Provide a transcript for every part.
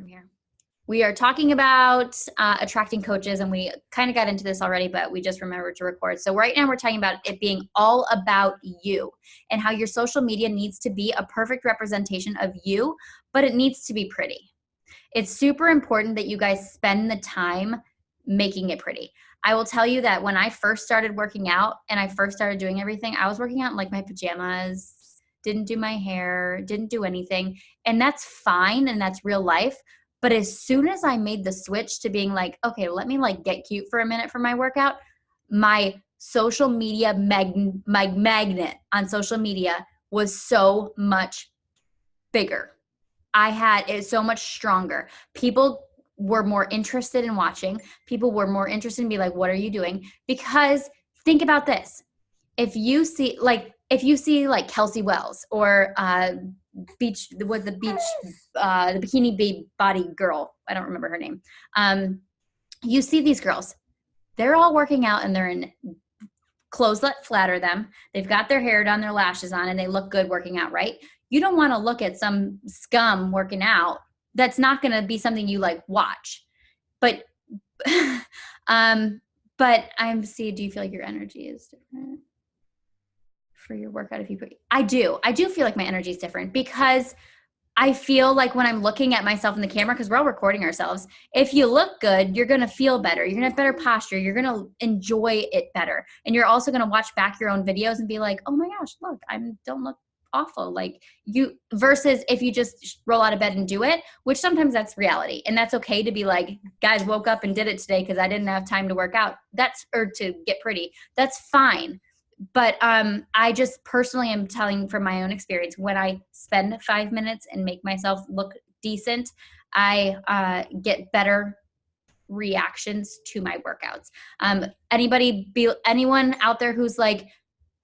Here. We are talking about attracting coaches, and we kind of got into this already, but we just remembered to record. So right now we're talking about it being all about you and how your social media needs to be a perfect representation of you, but it needs to be pretty. It's super important that you guys spend the time making it pretty. I will tell you that when I first started working out and I first started doing everything, I was working out in like my pajamas, didn't do my hair, didn't do anything. And that's fine and that's real life. But as soon as I made the switch to being like, okay, let me like get cute for a minute for my workout, my social media my magnet on social media was so much bigger. I had it so much stronger. People were more interested in watching. People were more interested in be like, what are you doing? Because think about this. If you see like Kelsey Wells or the bikini body girl, I don't remember her name. You see these girls, they're all working out and they're in clothes that flatter them. They've got their hair done, their lashes on, and they look good working out, right? You don't want to look at some scum working out. That's not going to be something you like watch. But do you feel like your energy is different for your workout? I do feel like my energy is different because I feel like when I'm looking at myself in the camera, because we're all recording ourselves, if you look good, you're going to feel better. You're going to have better posture. You're going to enjoy it better. And you're also going to watch back your own videos and be like, oh my gosh, look, I don't look awful. Like you, versus if you just roll out of bed and do it, which sometimes that's reality. And that's okay to be like, guys, woke up and did it today because I didn't have time to work out. Or to get pretty. That's fine. But I just personally am telling from my own experience, when I spend 5 minutes and make myself look decent, I get better reactions to my workouts. Anyone out there who's like,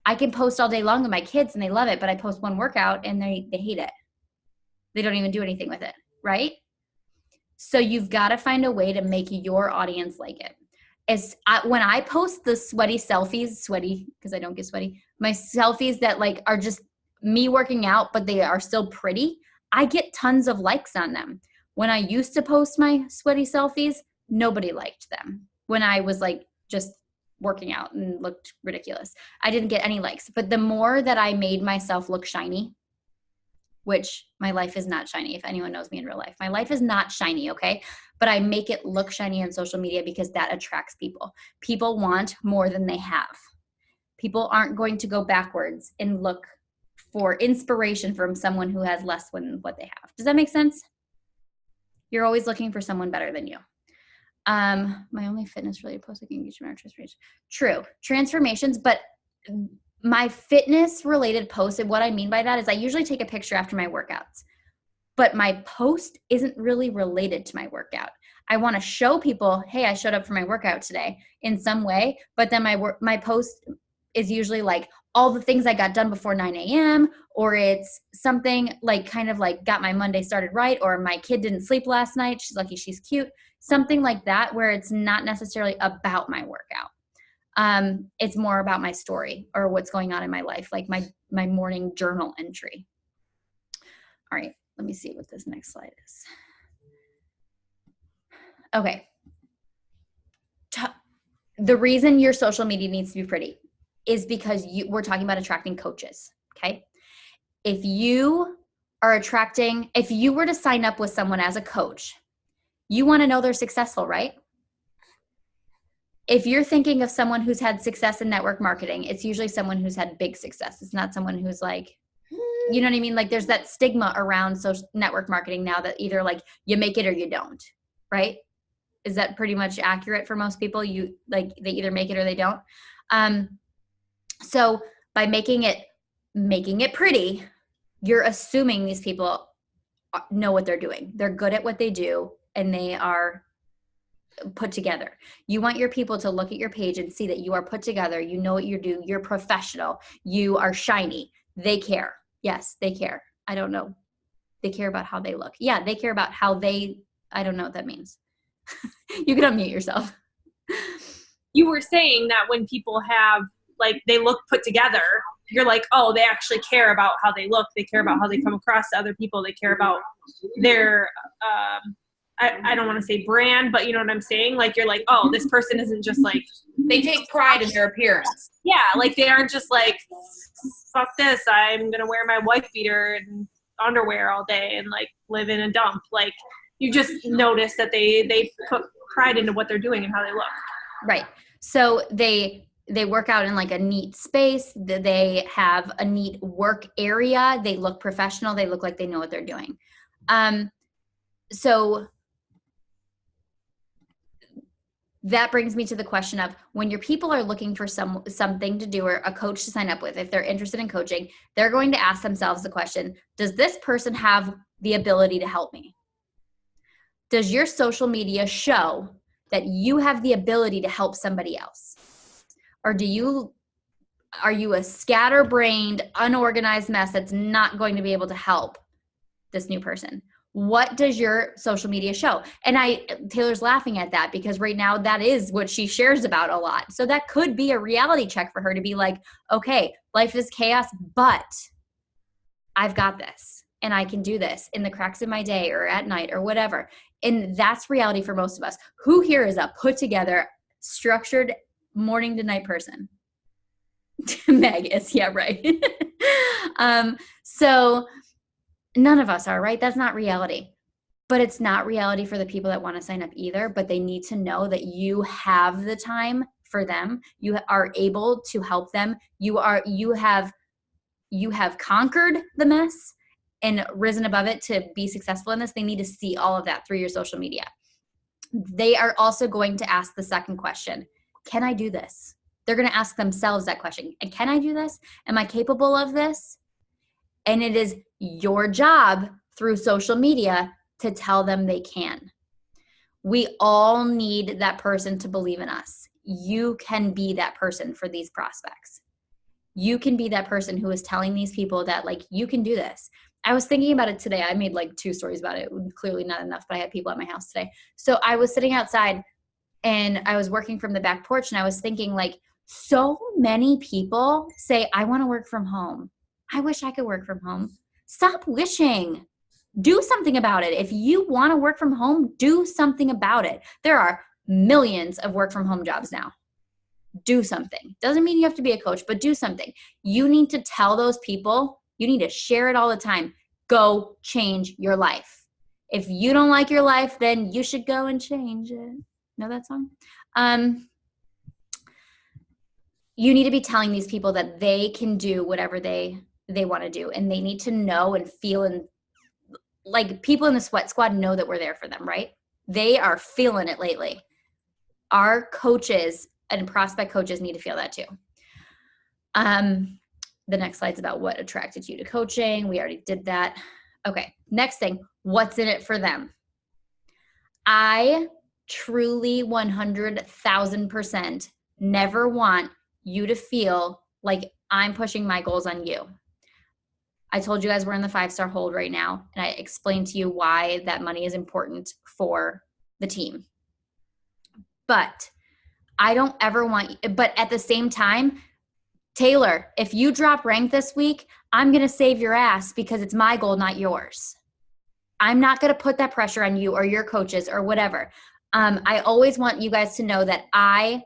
I can post all day long with my kids and they love it, but I post one workout and they hate it. They don't even do anything with it, right? So you've got to find a way to make your audience like it. When I post the sweaty because I don't get sweaty, my selfies that like are just me working out, but they are still pretty, I get tons of likes on them. When I used to post my sweaty selfies, nobody liked them. When I was like just working out and looked ridiculous, I didn't get any likes. But the more that I made myself look shiny, which my life is not shiny. If anyone knows me in real life, my life is not shiny. Okay. But I make it look shiny on social media because that attracts people. People want more than they have. People aren't going to go backwards and look for inspiration from someone who has less than what they have. Does that make sense? You're always looking for someone better than you. My only fitness related post, I can engagement or transformation. True. Transformations, but my fitness related posts, and what I mean by that is I usually take a picture after my workouts, but my post isn't really related to my workout. I want to show people, hey, I showed up for my workout today in some way, but then my post is usually like all the things I got done before 9 a.m. or it's something like kind of like got my Monday started right, or my kid didn't sleep last night. She's lucky she's cute. Something like that where it's not necessarily about my workout. It's more about my story or what's going on in my life, like my morning journal entry. All right, let me see what this next slide is. Okay. The reason your social media needs to be pretty is because we're talking about attracting coaches, okay? If you were to sign up with someone as a coach, you want to know they're successful, right? If you're thinking of someone who's had success in network marketing, it's usually someone who's had big success. It's not someone who's like, you know what I mean? Like there's that stigma around social network marketing now that either like you make it or you don't, right? Is that pretty much accurate for most people? They either make it or they don't. So by making it pretty, you're assuming these people know what they're doing. They're good at what they do and they are put together. You want your people to look at your page and see that you are put together. You know what you do. You're professional. You are shiny. They care. Yes, they care. I don't know. They care about how they look. Yeah, they care about how I don't know what that means. You can unmute yourself. You were saying that when people have, like, they look put together, you're like, oh, they actually care about how they look. They care about how they come across to other people. They care about their I don't want to say brand, but you know what I'm saying? Like, you're like, oh, this person isn't just like, They take pride in their appearance. yeah, like they aren't just like, fuck this, I'm going to wear my wife beater and underwear all day and like live in a dump. Like, you just notice that they put pride into what they're doing and how they look. Right. So they work out in like a neat space. They have a neat work area. They look professional. They look like they know what they're doing. So that brings me to the question of, when your people are looking for something to do or a coach to sign up with, if they're interested in coaching, they're going to ask themselves the question, does this person have the ability to help me? Does your social media show that you have the ability to help somebody else? Or are you a scatterbrained, unorganized mess that's not going to be able to help this new person? What does your social media show? And Taylor's laughing at that because right now that is what she shares about a lot. So that could be a reality check for her to be like, okay, life is chaos, but I've got this and I can do this in the cracks of my day or at night or whatever. And that's reality for most of us. Who here is a put together, structured morning to night person? Meg is, yeah, right. So none of us are, right? That's not reality. But it's not reality for the people that want to sign up either, but they need to know that you have the time for them. You are able to help them. You have conquered the mess and risen above it to be successful in this. They need to see all of that through your social media. They are also going to ask the second question, can I do this? They're going to ask themselves that question. And can I do this? Am I capable of this? And it is your job through social media to tell them they can. We all need that person to believe in us. You can be that person for these prospects. You can be that person who is telling these people that, like, you can do this. I was thinking about it today. I made like 2 stories about it. Clearly not enough, but I had people at my house today. So I was sitting outside and I was working from the back porch and I was thinking, like, so many people say, I want to work from home. I wish I could work from home. Stop wishing. Do something about it. If you want to work from home, do something about it. There are millions of work from home jobs now. Do something. Doesn't mean you have to be a coach, but do something. You need to tell those people, you need to share it all the time. Go change your life. If you don't like your life, then you should go and change it. Know that song? You need to be telling these people that they can do whatever they want to do, and they need to know and feel, and like, people in the Sweat Squad know that we're there for them, right? They are feeling it lately. Our coaches and prospect coaches need to feel that too. The next slide's about what attracted you to coaching. We already did that. Okay, next thing, what's in it for them? I truly 100,000% never want you to feel like I'm pushing my goals on you. I told you guys we're in the 5-star hold right now, and I explained to you why that money is important for the team. But I don't ever want, but at the same time, Taylor, if you drop rank this week, I'm going to save your ass because it's my goal, not yours. I'm not going to put that pressure on you or your coaches or whatever. I always want you guys to know that I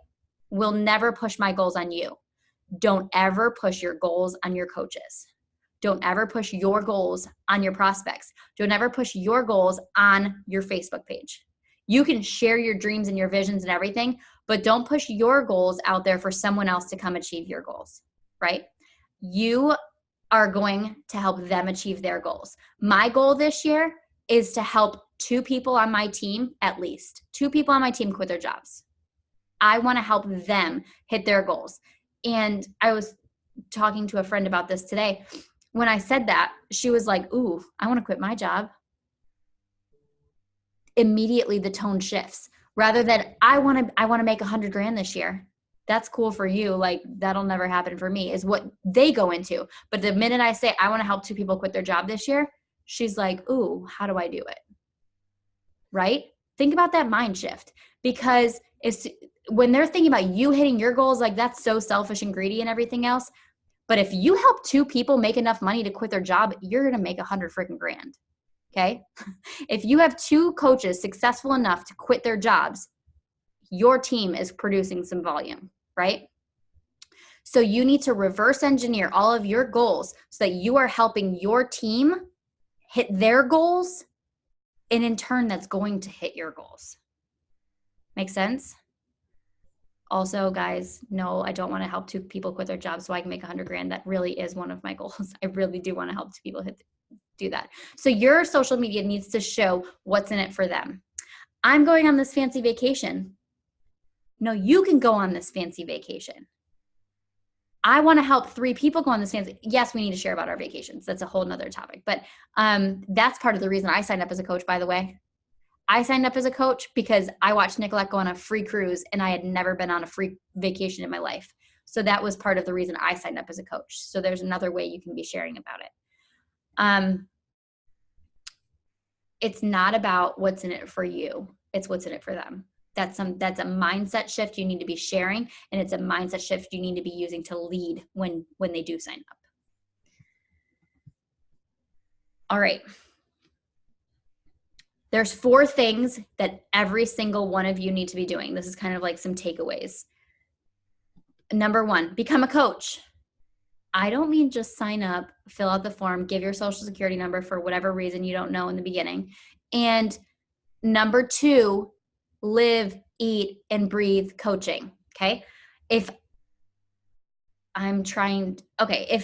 will never push my goals on you. Don't ever push your goals on your coaches. Don't ever push your goals on your prospects. Don't ever push your goals on your Facebook page. You can share your dreams and your visions and everything, but don't push your goals out there for someone else to come achieve your goals, right? You are going to help them achieve their goals. My goal this year is to help 2 people on my team, at least 2 people on my team, quit their jobs. I want to help them hit their goals. And I was talking to a friend about this today. When I said that, she was like, ooh, I want to quit my job. Immediately the tone shifts. Rather than I want to make $100,000 this year. That's cool for you. Like, that'll never happen for me, is what they go into. But the minute I say I want to help 2 people quit their job this year, she's like, ooh, how do I do it? Right? Think about that mind shift, because it's when they're thinking about you hitting your goals, like, that's so selfish and greedy and everything else. But if you help 2 people make enough money to quit their job, you're going to make $100,000. Okay. If you have 2 coaches successful enough to quit their jobs, your team is producing some volume, right? So you need to reverse engineer all of your goals so that you are helping your team hit their goals, and in turn, that's going to hit your goals. Make sense? Also, guys, no, I don't want to help 2 people quit their jobs so I can make $100,000. That really is one of my goals. I really do want to help 2 people do that. So your social media needs to show what's in it for them. I'm going on this fancy vacation. No, you can go on this fancy vacation. I want to help 3 people go on this fancy. Yes, we need to share about our vacations. That's a whole nother topic. But that's part of the reason I signed up as a coach, by the way. I signed up as a coach because I watched Nicolette go on a free cruise and I had never been on a free vacation in my life. So that was part of the reason I signed up as a coach. So there's another way you can be sharing about it. It's not about what's in it for you. It's what's in it for them. That's a mindset shift you need to be sharing, and it's a mindset shift you need to be using to lead when they do sign up. All right. There's 4 things that every single one of you need to be doing. This is kind of like some takeaways. Number 1, become a coach. I don't mean just sign up, fill out the form, give your social security number for whatever reason you don't know in the beginning. And number 2, live, eat, and breathe coaching. Okay. If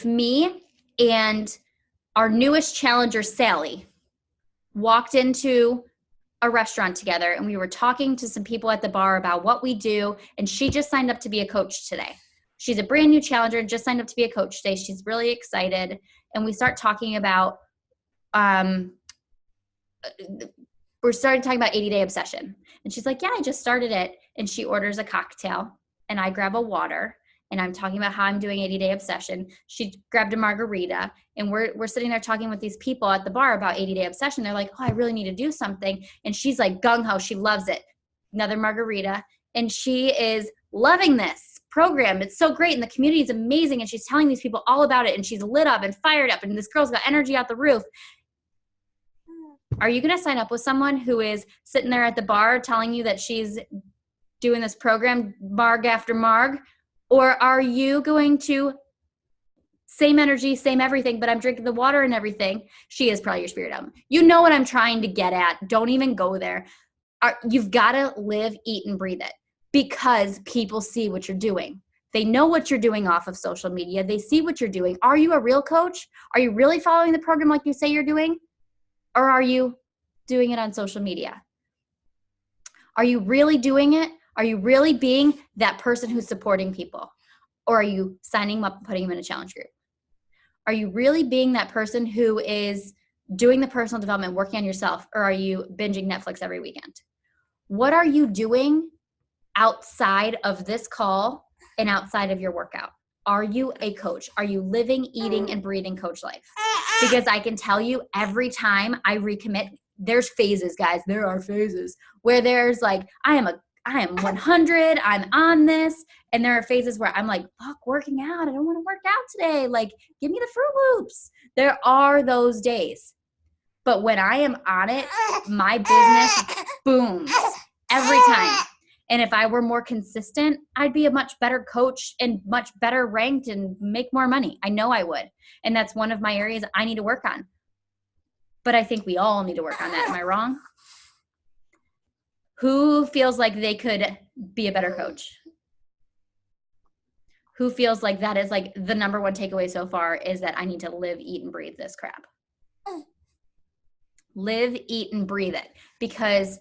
me and our newest challenger, Sally, walked into a restaurant together and we were talking to some people at the bar about what we do, and she just signed up to be a coach today. She's a brand new challenger and just signed up to be a coach today. She's really excited. And we start talking about, we're starting talking about 80-day obsession. And she's like, yeah, I just started it. And she orders a cocktail and I grab a water and I'm talking about how I'm doing 80-day obsession. She grabbed a margarita and we're sitting there talking with these people at the bar about 80-day obsession. They're like, oh, I really need to do something. And she's like gung-ho. She loves it. Another margarita. And she is loving this program. It's so great. And the community is amazing. And she's telling these people all about it. And she's lit up and fired up. And this girl's got energy out the roof. Are you going to sign up with someone who is sitting there at the bar telling you that she's doing this program marg after marg? Or are you going to same energy, same everything, but I'm drinking the water and everything? She is probably your spirit animal. You know what I'm trying to get at. Don't even go there. You've got to live, eat, and breathe it because people see what you're doing. They know what you're doing off of social media. They see what you're doing. Are you a real coach? Are you really following the program like you say you're doing? Or are you doing it on social media? Are you really doing it? Are you really being that person who's supporting people? Or are you signing them up and putting them in a challenge group? Are you really being that person who is doing the personal development, working on yourself? Or are you binging Netflix every weekend? What are you doing outside of this call and outside of your workout? Are you a coach? Are you living, eating, and breathing coach life? Because I can tell you every time I recommit, there's phases, guys. There are phases where there's like, I am 100, I'm on this. And there are phases where I'm like, fuck, working out. I don't want to work out today. Like, give me the Fruit Loops. There are those days. But when I am on it, my business booms every time. And if I were more consistent, I'd be a much better coach and much better ranked and make more money. I know I would. And that's one of my areas I need to work on. But I think we all need to work on that. Am I wrong? Who feels like they could be a better coach? Who feels like that is like the number one takeaway so far is that I need to live, eat, and breathe this crap? Live, eat, and breathe it. Because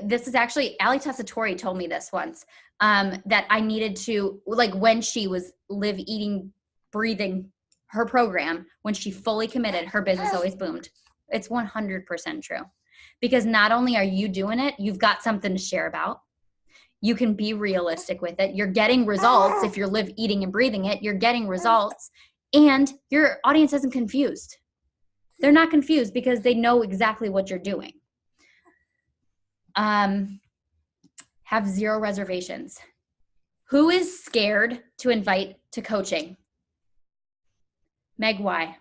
this is actually, Ali Tessitore told me this once, that I needed to, like when she was live, eating, breathing her program, when she fully committed, her business always boomed. It's 100% true. Because not only are you doing it, you've got something to share about. You can be realistic with it. You're getting results. If you're live, eating, and breathing it, you're getting results. And your audience isn't confused. They're not confused because they know exactly what you're doing. Have 0 reservations. Who is scared to invite to coaching? Meg, why?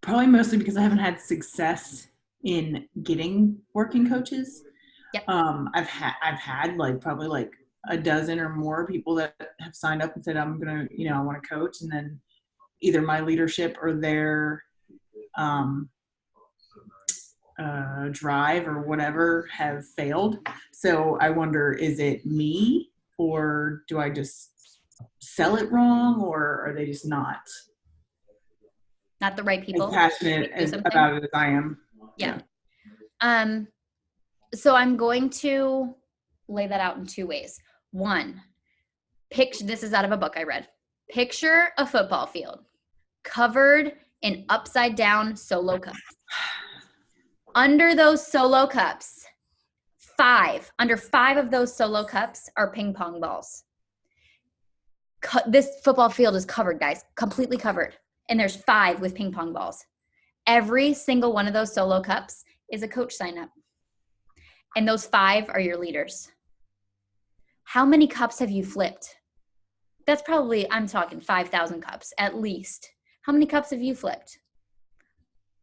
Probably mostly because I haven't had success in getting working coaches. Yep. I've had like probably like a dozen or more people that have signed up and said, I'm gonna, I want to coach, and then either my leadership or their drive or whatever have failed. So I wonder, is it me, or do I just sell it wrong, or are they just not the right people as passionate about it as I am? Yeah. So I'm going to lay that out in two ways. One, this is out of a book I read. Picture a football field covered in upside down solo cups. Under those solo cups, under five of those solo cups are ping pong balls. This football field is covered, guys, completely covered. And there's 5 with ping pong balls. Every single one of those solo cups is a coach sign up. And those 5 are your leaders. How many cups have you flipped? That's probably, I'm talking 5,000 cups at least. How many cups have you flipped?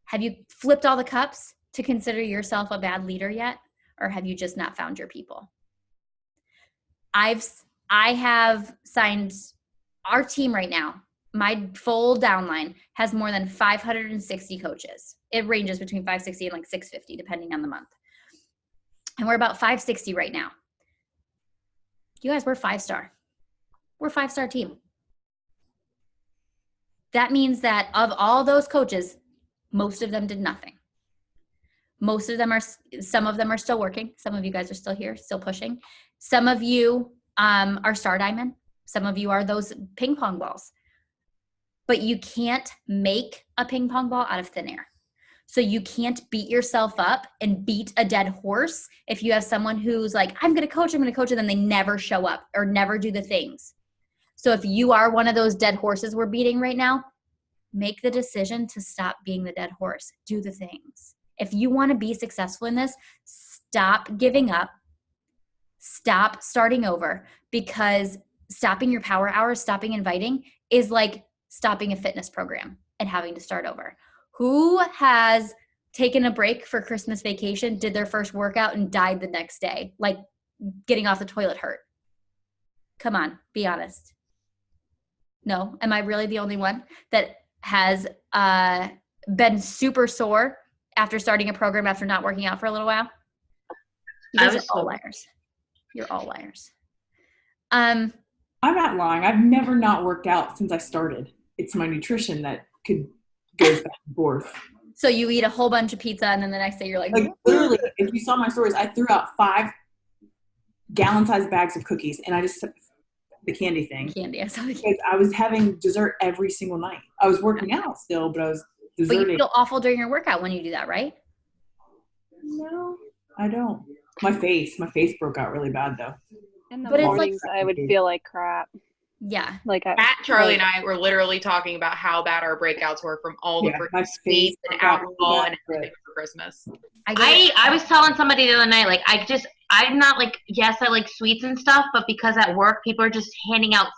Have you flipped all the cups to consider yourself a bad leader yet? Or have you just not found your people? I have signed our team right now. My full downline has more than 560 coaches. It ranges between 560 and like 650, depending on the month. And we're about 560 right now. You guys, we're 5-star. We're a 5-star team. That means that of all those coaches, most of them did nothing. Some of them are still working. Some of you guys are still here, still pushing. Some of you are star diamond. Some of you are those ping pong balls. But you can't make a ping pong ball out of thin air. So you can't beat yourself up and beat a dead horse if you have someone who's like, I'm going to coach, and then they never show up or never do the things. So if you are one of those dead horses we're beating right now, make the decision to stop being the dead horse. Do the things. If you want to be successful in this, stop giving up. Stop starting over, because stopping your power hours, stopping inviting is like stopping a fitness program and having to start over. Who has taken a break for Christmas vacation, did their first workout, and died the next day? Like getting off the toilet hurt. Come on, be honest. No? Am I really the only one that has been super sore after starting a program after not working out for a little while? You guys are all liars. You're all liars. I'm not lying. I've never not worked out since I started. It's my nutrition that goes back and forth. So you eat a whole bunch of pizza, and then the next day you're like literally, if you saw my stories, I threw out 5 gallon-sized bags of cookies, and I just the candy thing. Candy, I saw the candy. Because I was having dessert every single night. I was working out still, but I was desserting. But you feel awful during your workout when you do that, right? No, I don't. My face broke out really bad though. In the mornings, I would feel like crap. Yeah. Like Charlie and I were literally talking about how bad our breakouts were from all the sweets and alcohol and everything for Christmas. I was telling somebody the other night, like, I'm not like, yes, I like sweets and stuff, but because at work people are just handing out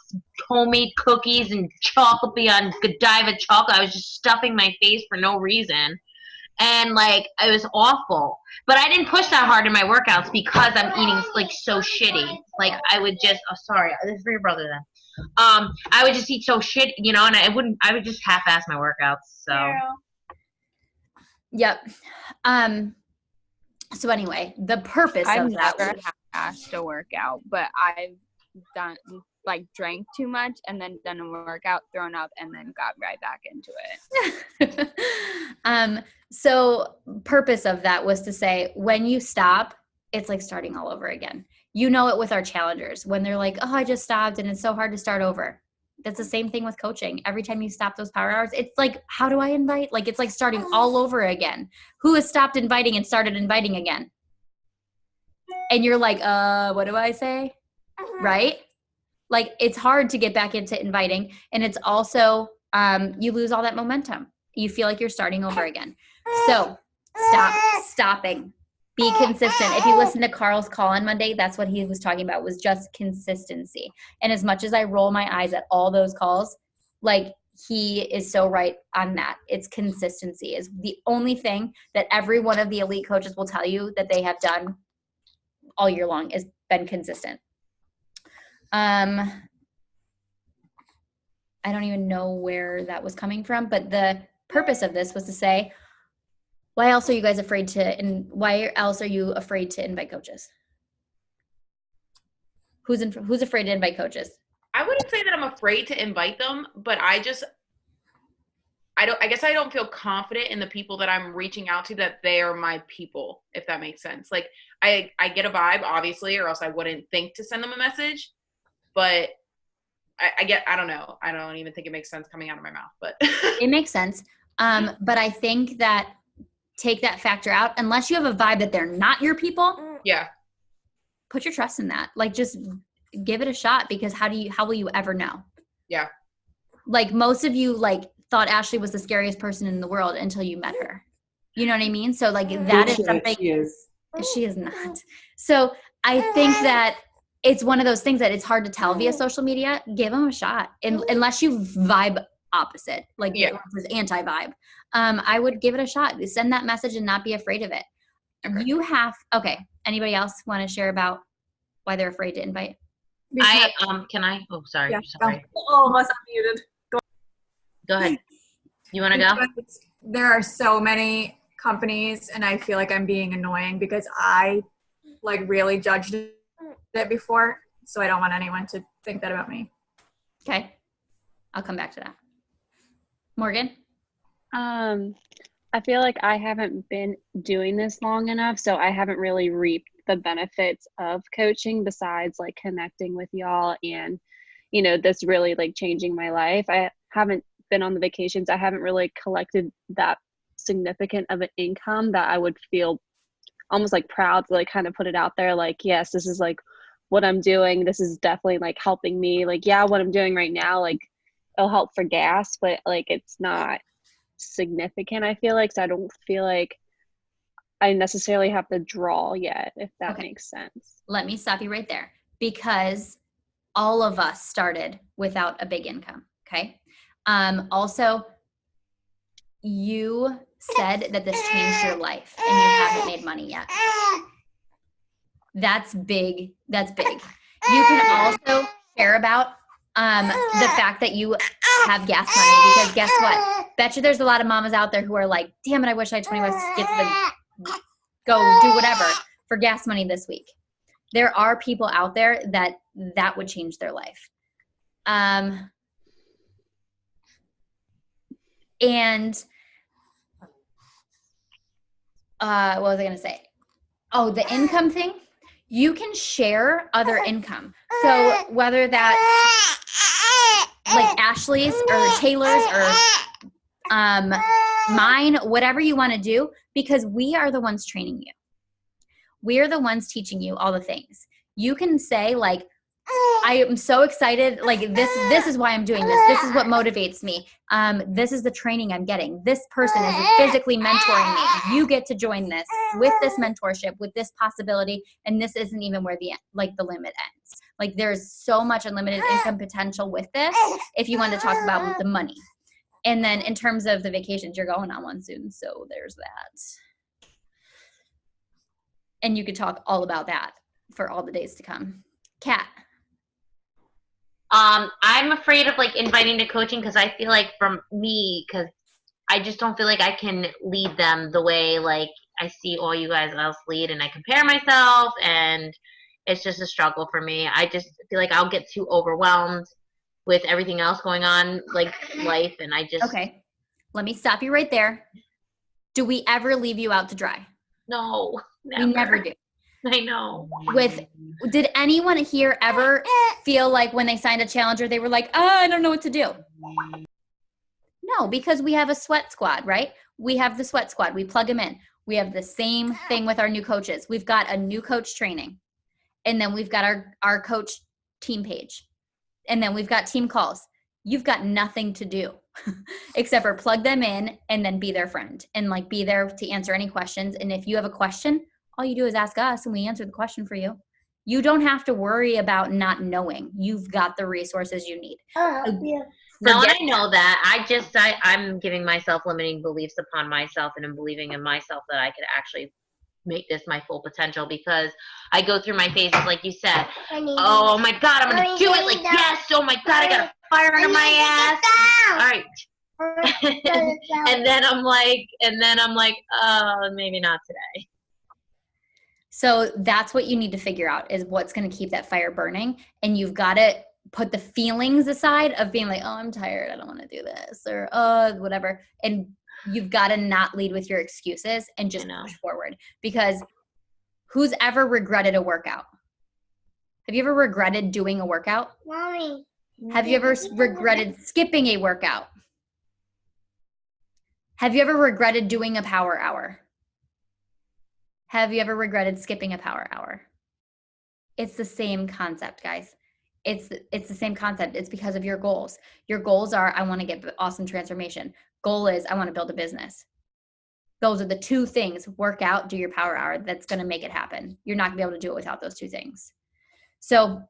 homemade cookies and chocolate beyond Godiva chocolate, I was just stuffing my face for no reason. And like, it was awful. But I didn't push that hard in my workouts because I'm eating like so shitty. Like I would just, sorry, this is for your brother then. I would just eat so shit, and I would just half-ass my workouts. So. Yep. So anyway, the purpose I've of that. never half-assed a workout, but I've done drank too much and then done a workout, thrown up, and then got right back into it. So purpose of that was to say, when you stop, it's like starting all over again. You know it with our challengers when they're like, oh, I just stopped and it's so hard to start over. That's the same thing with coaching. Every time you stop those power hours, it's like, how do I invite? Like, it's like starting all over again. Who has stopped inviting and started inviting again? And you're like, what do I say? Right? Like, it's hard to get back into inviting. And it's also, you lose all that momentum. You feel like you're starting over again. So stop stopping. Be consistent. If you listen to Carl's call on Monday, that's what he was talking about, was just consistency. And as much as I roll my eyes at all those calls, like, he is so right on that. It's consistency is the only thing that every one of the elite coaches will tell you that they have done all year long is been consistent. I don't even know where that was coming from, but the purpose of this was to say, why else are you guys afraid to, and why else are you afraid to invite coaches? Who's afraid to invite coaches? I wouldn't say that I'm afraid to invite them, but I guess I don't feel confident in the people that I'm reaching out to that they are my people, if that makes sense. Like I get a vibe, obviously, or else I wouldn't think to send them a message. But I don't know. I don't even think it makes sense coming out of my mouth, but it makes sense. But I think that take that factor out, unless you have a vibe that they're not your people. Yeah. Put your trust in that. Like, just give it a shot, because how will you ever know? Yeah. Like, most of you thought Ashley was the scariest person in the world until you met her. You know what I mean? So that is something. She is not. So I think that it's one of those things that it's hard to tell via social media. Give them a shot, unless you vibe opposite, this is anti-vibe. I would give it a shot. Send that message and not be afraid of it. Okay. Anybody else want to share about why they're afraid to invite? Can I? Oh, sorry. Yeah, Sorry. Oh, must unmuted. Go ahead. You want to go? There are so many companies, and I feel like I'm being annoying because I really judged it before, so I don't want anyone to think that about me. Okay. I'll come back to that. Morgan? I feel like I haven't been doing this long enough, so I haven't really reaped the benefits of coaching besides connecting with y'all and, this really changing my life. I haven't been on the vacations. I haven't really collected that significant of an income that I would feel almost proud to kind of put it out there. Yes, this is what I'm doing. This is definitely helping me. What I'm doing right now, it'll help for gas, but it's not significant, I feel so I don't feel I necessarily have to draw yet, if that makes sense. Let me stop you right there, because all of us started without a big income. Okay. Also, you said that this changed your life and you haven't made money yet. That's big. That's big. You can also share about the fact that you have gas money, because guess what? Bet you there's a lot of mamas out there who are like, damn it, I wish I had 20 bucks to get to the go do whatever for gas money this week. There are people out there that would change their life. And what was I going to say? Oh, the income thing. You can share other income. So whether that's Ashley's or Taylor's or mine, whatever you want to do, because we are the ones training you. We are the ones teaching you all the things. You can say I am so excited. This is why I'm doing this. This is what motivates me. This is the training I'm getting. This person is physically mentoring me. You get to join this with this mentorship, with this possibility. And this isn't even where the limit ends. There's so much unlimited income potential with this, if you want to talk about the money. And then in terms of the vacations, you're going on one soon. So there's that. And you could talk all about that for all the days to come. Kat. I'm afraid of inviting to coaching, because I feel from me, because I just don't feel I can lead them the way I see all you guys else lead, and I compare myself, and it's just a struggle for me. I just feel I'll get too overwhelmed with everything else going on, life, and I just... Okay, let me stop you right there. Do we ever leave you out to dry? No, never. We never do. I know. Did anyone here ever feel when they signed a challenger, they were I don't know what to do? No, because we have a sweat squad, right? We have the sweat squad. We plug them in. We have the same thing with our new coaches. We've got a new coach training, and then we've got our coach team page, and then we've got team calls. You've got nothing to do except for plug them in and then be their friend and be there to answer any questions. And if you have a question, all you do is ask us and we answer the question for you. You don't have to worry about not knowing. You've got the resources you need. No, and Forget I know that. I'm giving myself limiting beliefs upon myself, and I'm believing in myself that I could actually make this my full potential, because I go through my phases, like you said. Oh my God, I'm gonna do it. Like, yes. Oh my God, I got a fire under my ass. All right. and then I'm like, oh, maybe not today. So that's what you need to figure out, is what's going to keep that fire burning. And you've got to put the feelings aside of being like, oh, I'm tired, I don't want to do this, or whatever. And you've got to not lead with your excuses and just push forward. Because who's ever regretted a workout? Have you ever regretted doing a workout? Mommy. Have you ever regretted skipping a workout? Have you ever regretted doing a power hour? Have you ever regretted skipping a power hour? It's the same concept, guys. It's the same concept. It's because of your goals. Your goals are, I want to get awesome transformation. Goal is, I want to build a business. Those are the two things. Work out, do your power hour. That's going to make it happen. You're not going to be able to do it without those two things. So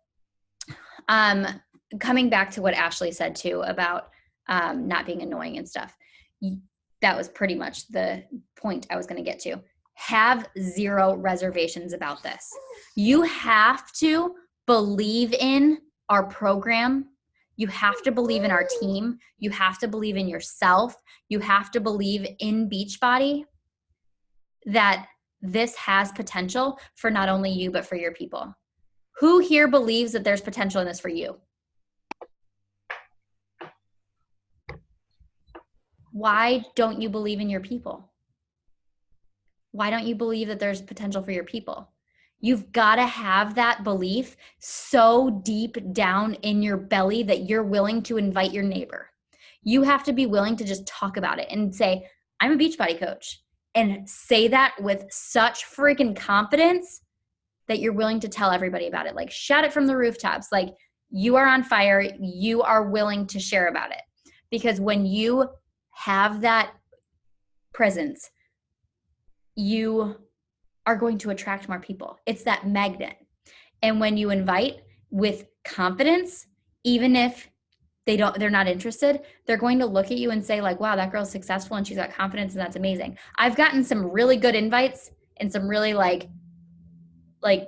coming back to what Ashley said too about not being annoying and stuff, that was pretty much the point I was going to get to. Have zero reservations about this. You have to believe in our program. You have to believe in our team. You have to believe in yourself. You have to believe in Beachbody, that this has potential for not only you, but for your people. Who here believes that there's potential in this for you? Why don't you believe in your people? Why don't you believe that there's potential for your people? You've got to have that belief so deep down in your belly that you're willing to invite your neighbor. You have to be willing to just talk about it and say, I'm a Beachbody coach. And say that with such freaking confidence that you're willing to tell everybody about it. Like, shout it from the rooftops. Like, you are on fire. You are willing to share about it. Because when you have that presence, you are going to attract more people. It's that magnet. And when you invite with confidence, even if they're not interested, they're going to look at you and say like, wow, that girl's successful and she's got confidence and that's amazing. I've gotten some really good invites and some really like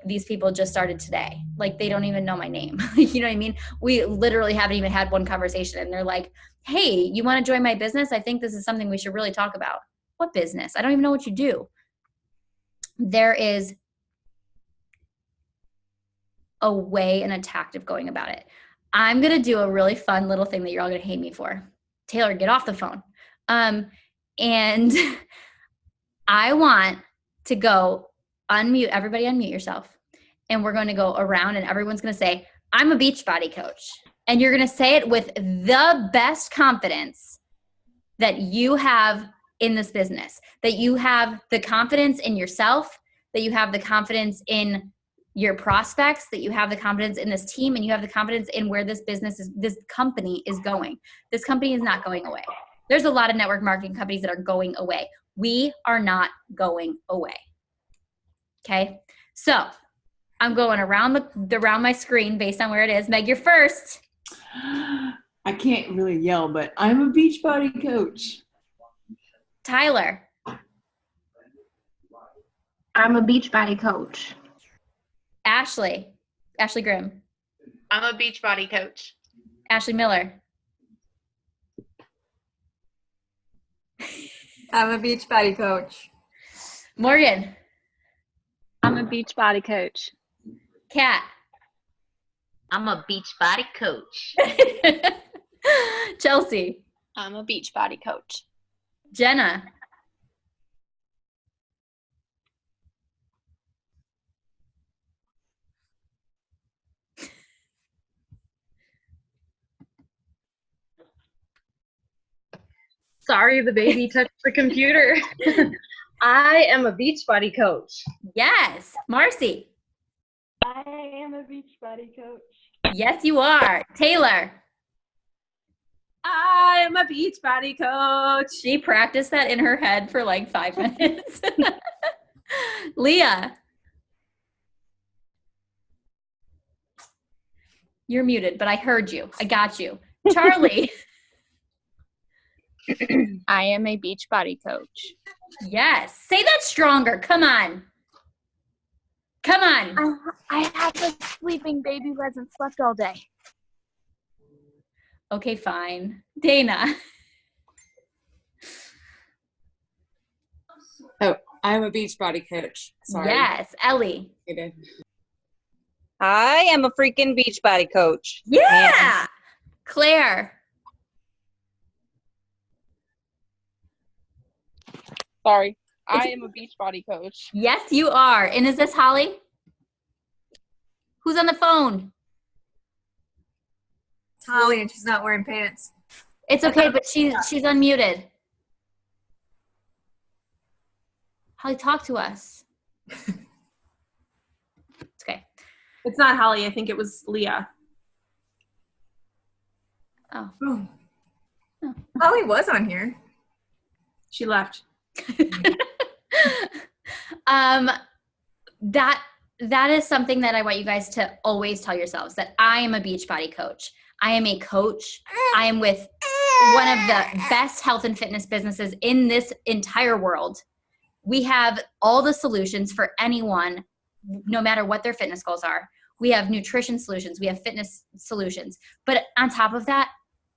these people just started today. Like, they don't even know my name. You know what I mean? We literally haven't even had one conversation and they're like, hey, you want to join my business? I think this is something we should really talk about. What business? I don't even know what you do. There is a way and a tact of going about it. I'm going to do a really fun little thing that you're all going to hate me for. Taylor, get off the phone. And I want to go unmute, everybody unmute yourself. And we're going to go around and everyone's going to say, I'm a Beachbody coach. And you're going to say it with the best confidence that you have in this business, that you have the confidence in yourself, that you have the confidence in your prospects, that you have the confidence in this team, and you have the confidence in where this company is going. This company is not going away. There's a lot of network marketing companies that are going away. We are not going away. Okay. So I'm going around my screen based on where it is. Meg, you're first. I can't really yell, but I'm a Beachbody coach. Tyler. I'm a Beachbody coach. Ashley Grimm. I'm a Beachbody coach. Ashley Miller. I'm a Beachbody coach. Morgan. I'm a Beachbody coach. Kat. I'm a Beachbody coach. Chelsea. I'm a Beachbody coach. Jenna. Sorry, the baby touched the computer. I am a Beachbody coach. Yes. Marcy. I am a Beachbody coach. Yes, you are. Taylor. I am a Beachbody coach. She practiced that in her head for like 5 minutes. Leah. You're muted, but I heard you. I got you. Charlie. I am a Beachbody coach. Yes. Say that stronger. Come on. Come on. I have a sleeping baby who hasn't slept all day. Okay, fine. Dana. Oh, I'm a Beachbody coach. Sorry. Yes. Ellie. I am a freaking Beachbody coach. Yeah. Claire. Sorry. I am a Beachbody coach. Yes, you are. And is this Holly? Who's on the phone? It's Holly, and she's not wearing pants. It's okay, but she's unmuted. Holly, talk to us. It's okay. It's not Holly. I think it was Leah. Oh. Holly was on here. She left. That is something that I want you guys to always tell yourselves, that I am a Beachbody coach. I am a coach. I am with one of the best health and fitness businesses in this entire world. We have all the solutions for anyone, no matter what their fitness goals are. We have nutrition solutions. We have fitness solutions. But on top of that,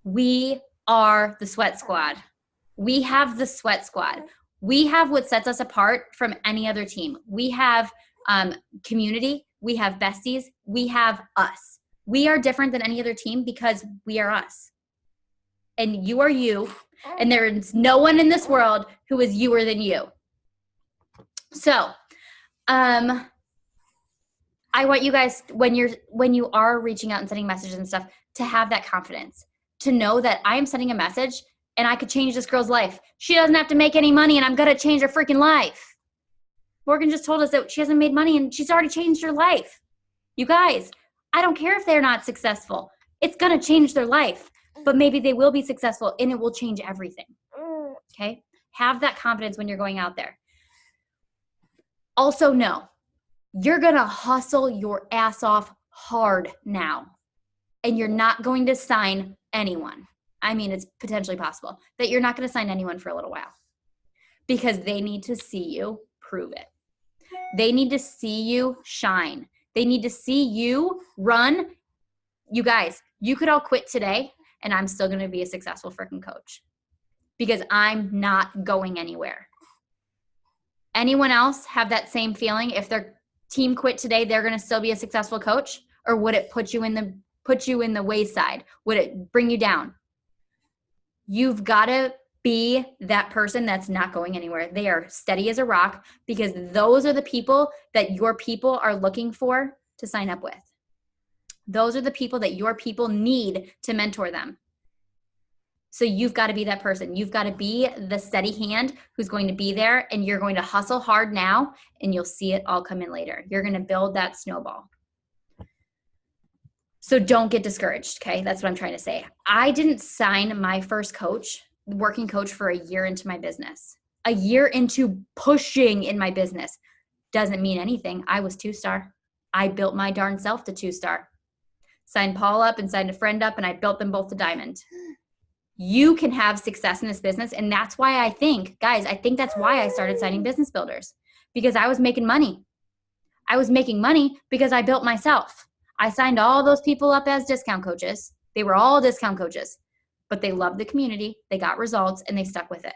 we are the Sweat Squad. We have the Sweat Squad. We have what sets us apart from any other team. We have community. We have besties. We have us. We are different than any other team because we are us. And you are you. And there is no one in this world who is youer than you. So, I want you guys, when you are reaching out and sending messages and stuff, to have that confidence, to know that I am sending a message and I could change this girl's life. She doesn't have to make any money and I'm going to change her freaking life. Morgan just told us that she hasn't made money and she's already changed her life. You guys, I don't care if they're not successful. It's going to change their life, but maybe they will be successful and it will change everything. Okay? Have that confidence when you're going out there. Also know, you're going to hustle your ass off hard now, and you're not going to sign anyone. I mean, it's potentially possible that you're not going to sign anyone for a little while because they need to see you prove it. They need to see you shine. They need to see you run. You guys, you could all quit today and I'm still going to be a successful freaking coach because I'm not going anywhere. Anyone else have that same feeling? If their team quit today, they're going to still be a successful coach? Or would it put you in the wayside? Would it bring you down? You've got to be that person that's not going anywhere. They are steady as a rock because those are the people that your people are looking for to sign up with. Those are the people that your people need to mentor them. So you've got to be that person. You've got to be the steady hand who's going to be there, and you're going to hustle hard now and you'll see it all come in later. You're going to build that snowball. So don't get discouraged, okay? That's what I'm trying to say. I didn't sign my first working coach for a year into my business. A year into pushing in my business. Doesn't mean anything. I was 2-star. I built my darn self to 2-star. Signed Paul up and signed a friend up, and I built them both to diamond. You can have success in this business, and that's why I think that's why I started signing business builders, because I was making money. I was making money because I built myself. I signed all those people up as discount coaches. They were all discount coaches, but they loved the community, they got results, and they stuck with it.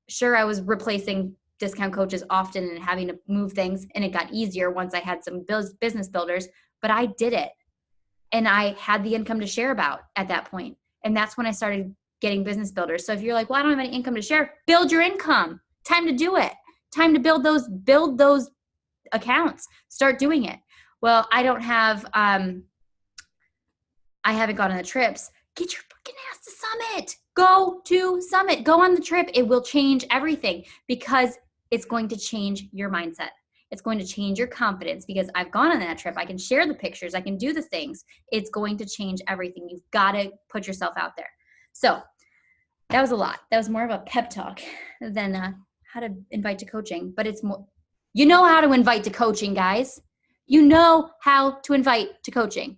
Sure, I was replacing discount coaches often and having to move things, and it got easier once I had some business builders, but I did it. And I had the income to share about at that point. And that's when I started getting business builders. So if you're like, well, I don't have any income to share, build your income. Time to do it. Time to build those accounts. Start doing it. Well, I don't have, I haven't gone on the trips. Get your fucking ass to Summit. Go to Summit. Go on the trip. It will change everything because it's going to change your mindset. It's going to change your confidence because I've gone on that trip. I can share the pictures. I can do the things. It's going to change everything. You've got to put yourself out there. So that was a lot. That was more of a pep talk than how to invite to coaching. But it's more, you know how to invite to coaching, guys. You know how to invite to coaching.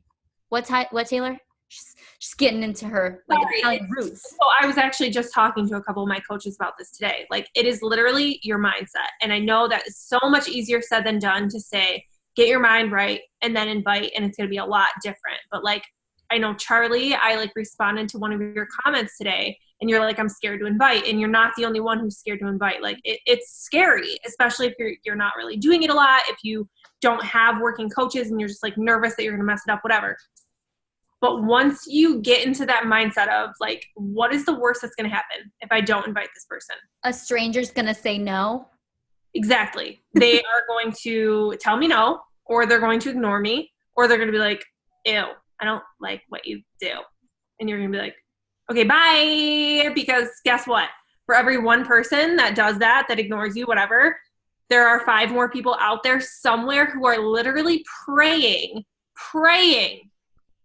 What, Taylor? She's getting into her like Italian roots. So I was actually just talking to a couple of my coaches about this today. Like, it is literally your mindset. And I know that is so much easier said than done to say, get your mind right and then invite, and it's going to be a lot different. But like, I know Charlie, I like responded to one of your comments today, and you're like, I'm scared to invite. And you're not the only one who's scared to invite. Like, it's scary, especially if you're not really doing it a lot, if you don't have working coaches and you're just like nervous that you're going to mess it up, whatever. But once you get into that mindset of like, what is the worst that's going to happen if I don't invite this person? A stranger's going to say no. Exactly. They are going to tell me no, or they're going to ignore me, or they're going to be like, ew, I don't like what you do. And you're going to be like, okay, bye. Because guess what? For every one person that does that ignores you, whatever, there are 5 more people out there somewhere who are literally praying,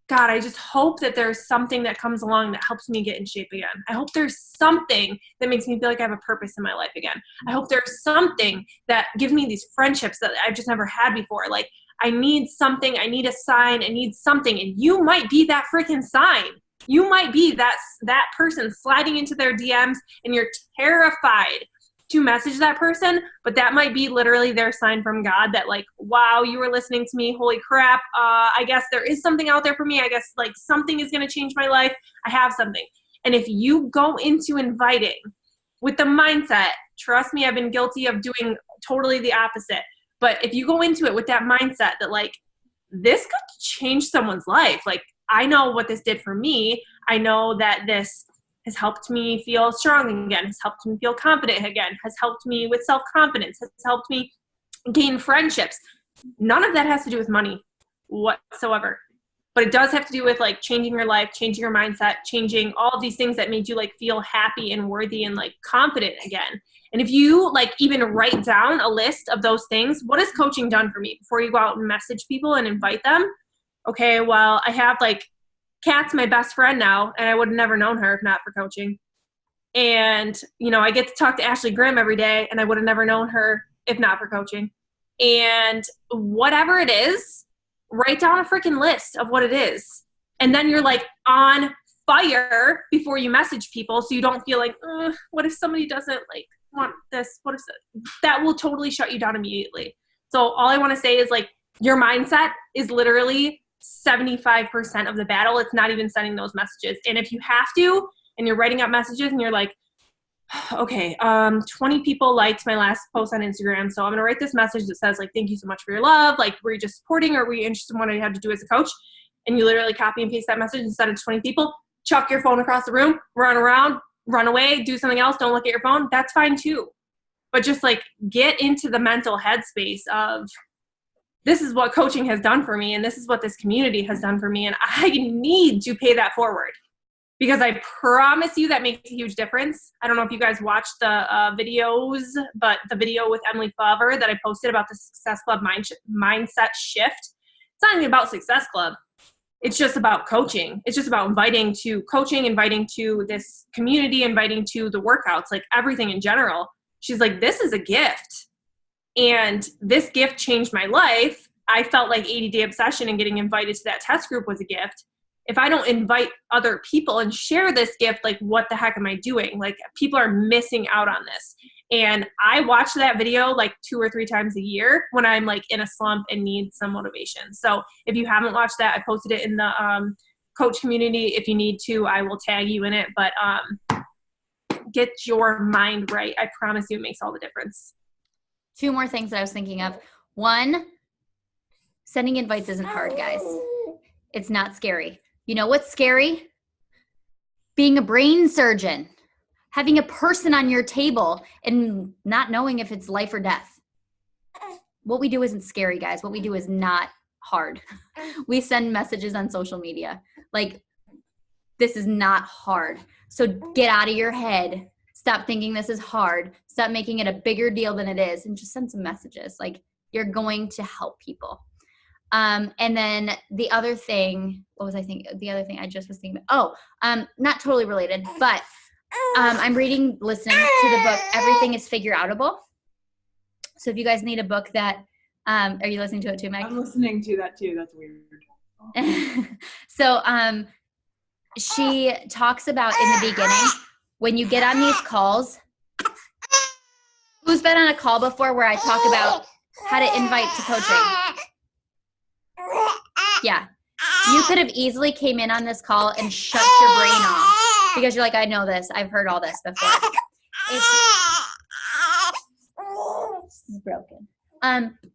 God, I just hope that there's something that comes along that helps me get in shape again. I hope there's something that makes me feel like I have a purpose in my life again. I hope there's something that gives me these friendships that I've just never had before. Like, I need something. I need a sign. I need something. And you might be that freaking sign. You might be that person sliding into their DMs, and you're terrified to message that person, but that might be literally their sign from God that like, wow, you were listening to me. Holy crap. I guess there is something out there for me. I guess like something is going to change my life. I have something. And if you go into inviting with the mindset, trust me, I've been guilty of doing totally the opposite. But if you go into it with that mindset that like, this could change someone's life. Like, I know what this did for me. I know that this has helped me feel strong again, has helped me feel confident again, has helped me with self-confidence, has helped me gain friendships. None of that has to do with money whatsoever. But it does have to do with like changing your life, changing your mindset, changing all of these things that made you like feel happy and worthy and like confident again. And if you like even write down a list of those things, what has coaching done for me before you go out and message people and invite them? Okay, well, I have like Kat's my best friend now, and I would have never known her if not for coaching. And, you know, I get to talk to Ashley Grimm every day, and I would have never known her if not for coaching. And whatever it is, write down a freaking list of what it is. And then you're like on fire before you message people, so you don't feel like, what if somebody doesn't like want this? What if that will totally shut you down immediately. So all I want to say is like, your mindset is literally 75% of the battle. It's not even sending those messages. And if you have to, and you're writing out messages and you're like, okay, 20 people liked my last post on Instagram, so I'm going to write this message that says like, thank you so much for your love. Like, were you just supporting, or were you interested in what I had to do as a coach? And you literally copy and paste that message instead of 20 people, chuck your phone across the room, run around, run away, do something else. Don't look at your phone. That's fine too. But just like get into the mental headspace of, this is what coaching has done for me, and this is what this community has done for me, and I need to pay that forward, because I promise you that makes a huge difference. I don't know if you guys watched the videos, but the video with Emily Favre that I posted about the Success Club mindset shift, it's not even about Success Club. It's just about coaching. It's just about inviting to coaching, inviting to this community, inviting to the workouts, like everything in general. She's like, this is a gift. And this gift changed my life. I felt like 80-day obsession and getting invited to that test group was a gift. If I don't invite other people and share this gift, like, what the heck am I doing? Like, people are missing out on this. And I watch that video like 2 or 3 times a year when I'm like in a slump and need some motivation. So if you haven't watched that, I posted it in the coach community. If you need to, I will tag you in it. But get your mind right. I promise you it makes all the difference. 2 more things that I was thinking of. 1, sending invites isn't hard, guys. It's not scary. You know what's scary? Being a brain surgeon, having a person on your table and not knowing if it's life or death. What we do isn't scary, guys. What we do is not hard. We send messages on social media. Like, this is not hard. So get out of your head. Stop thinking this is hard. Stop making it a bigger deal than it is, and just send some messages. Like, you're going to help people. And then the other thing, what was I thinking? The other thing I just was thinking about, not totally related, but I'm listening to the book, Everything is Figure Outable. So if you guys need a book that, are you listening to it too, Meg? I'm listening to that too. That's weird. So she talks about in the beginning, when you get on these calls, who's been on a call before where I talk about how to invite to coaching? Yeah. You could have easily came in on this call and shut your brain off because you're like, I know this. I've heard all this before. It's broken.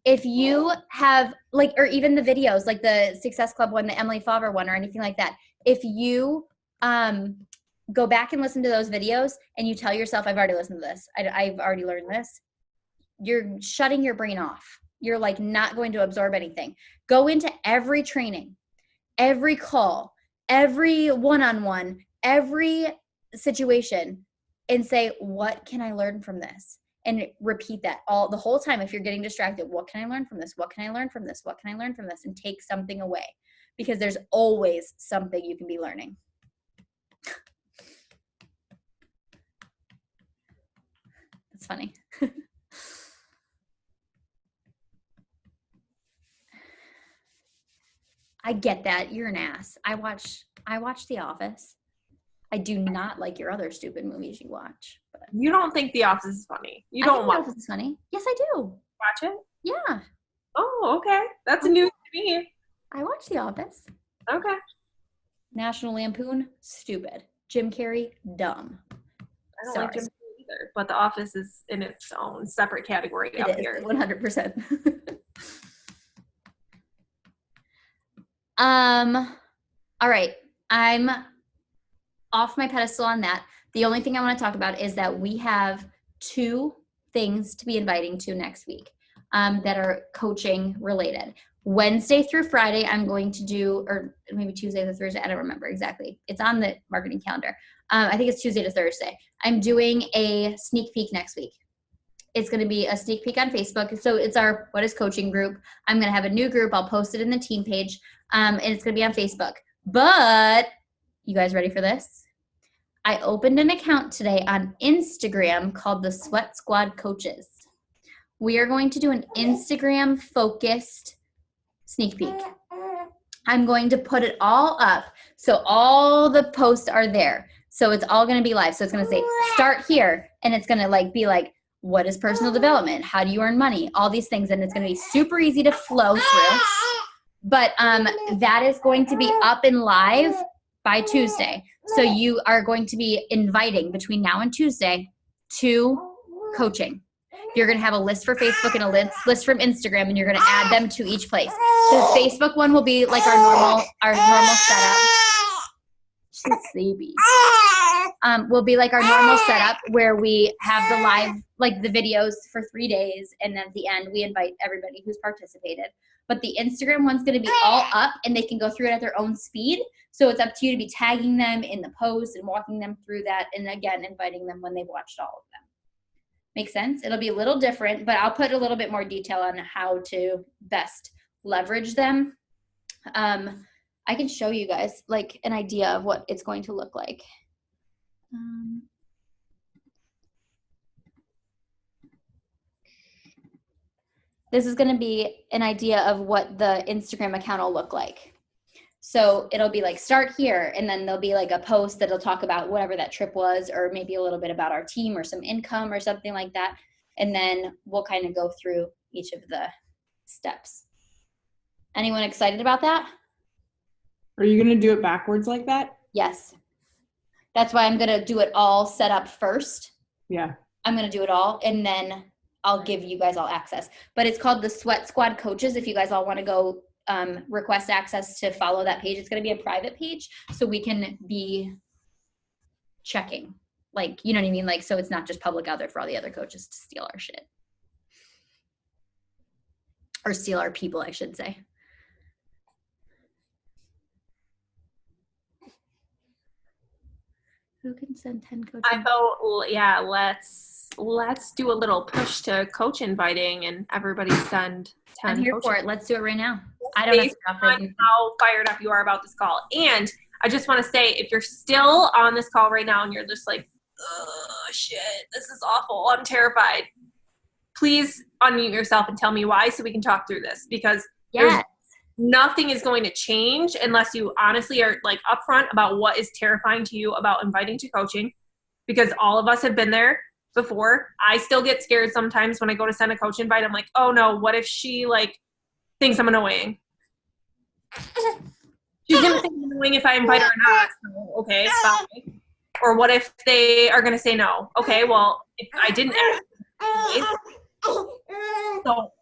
If you have like, or even the videos, like the Success Club one, the Emily Favre one, or anything like that, if you go back and listen to those videos and you tell yourself, I've already listened to this, I've already learned this, you're shutting your brain off. You're like not going to absorb anything. Go into every training, every call, every one-on-one, every situation, and say, what can I learn from this? And repeat that the whole time. If you're getting distracted, what can I learn from this? What can I learn from this? What can I learn from this? And take something away, because there's always something you can be learning. That's funny. I get that. You're an ass. I watch The Office. I do not like your other stupid movies you watch. But You don't think The Office is funny? You I don't think watch The Office is funny. Yes, I do. watch it? Yeah, Oh, okay. That's news to me. I watch The Office. Okay. National Lampoon, stupid. Jim Carrey, dumb. I don't Sorry. like Jim Carrey either, but The Office is in its own separate category up It is, here. 100%. All right. I'm off my pedestal on that. The only thing I want to talk about is that we have 2 things to be inviting to next week that are coaching related. Wednesday through Friday, I'm going to do, or maybe Tuesday to Thursday, I don't remember exactly. It's on the marketing calendar. I think it's Tuesday to Thursday. I'm doing a sneak peek next week. It's going to be a sneak peek on Facebook. So it's our What is Coaching group. I'm going to have a new group. I'll post it in the team page, and it's going to be on Facebook. But you guys ready for this? I opened an account today on Instagram called the Sweat Squad Coaches. We are going to do an Instagram focused sneak peek. I'm going to put it all up so all the posts are there. So it's all going to be live. So it's going to say start here, and it's going to like be like, what is personal development? How do you earn money? All these things, and it's going to be super easy to flow through. But that is going to be up and live by Tuesday. So you are going to be inviting between now and Tuesday to coaching. You're going to have a list for Facebook and a list from Instagram, and you're going to add them to each place. The Facebook one will be like our normal setup. She's sleepy. Will be like our normal setup where we have the live, like the videos for 3 days, and then at the end we invite everybody who's participated. But the Instagram one's going to be all up, and they can go through it at their own speed. So it's up to you to be tagging them in the post and walking them through that, and again, inviting them when they've watched all of them. Make sense? It'll be a little different, but I'll put a little bit more detail on how to best leverage them. I can show you guys like an idea of what it's going to look like. This is going to be an idea of what the Instagram account will look like. So it'll be like start here, and then there'll be like a post that'll talk about whatever that trip was, or maybe a little bit about our team or some income or something like that. And then we'll kind of go through each of the steps. Anyone excited about that? Are you going to do it backwards like that? Yes. That's why I'm going to do it all set up first. Yeah. I'm going to do it all, and then I'll give you guys all access. But it's called the Sweat Squad Coaches. If you guys all want to go request access to follow that page, it's going to be a private page, so we can be checking. Like, you know what I mean? Like, so it's not just public out there for all the other coaches to steal our shit. Or steal our people, I should say. Who can send 10 coaches? I vote, yeah, let's do a little push to coach inviting, and everybody send 10 I'm here coaches. for it. Let's do it right now. I don't have Based stuff on written. how fired up you are about this call. And I just want to say, if you're still on this call right now and you're just like, oh shit, this is awful, I'm terrified, please unmute yourself and tell me why, so we can talk through this, because Yes. nothing is going to change unless you honestly are like upfront about what is terrifying to you about inviting to coaching, because all of us have been there before. I still get scared sometimes when I go to send a coach invite. I'm like, oh no, what if she like thinks I'm annoying? She's gonna think I'm annoying if I invite her or not. So, okay, fine. Or what if they are gonna say no? Okay, well, if I didn't ask. So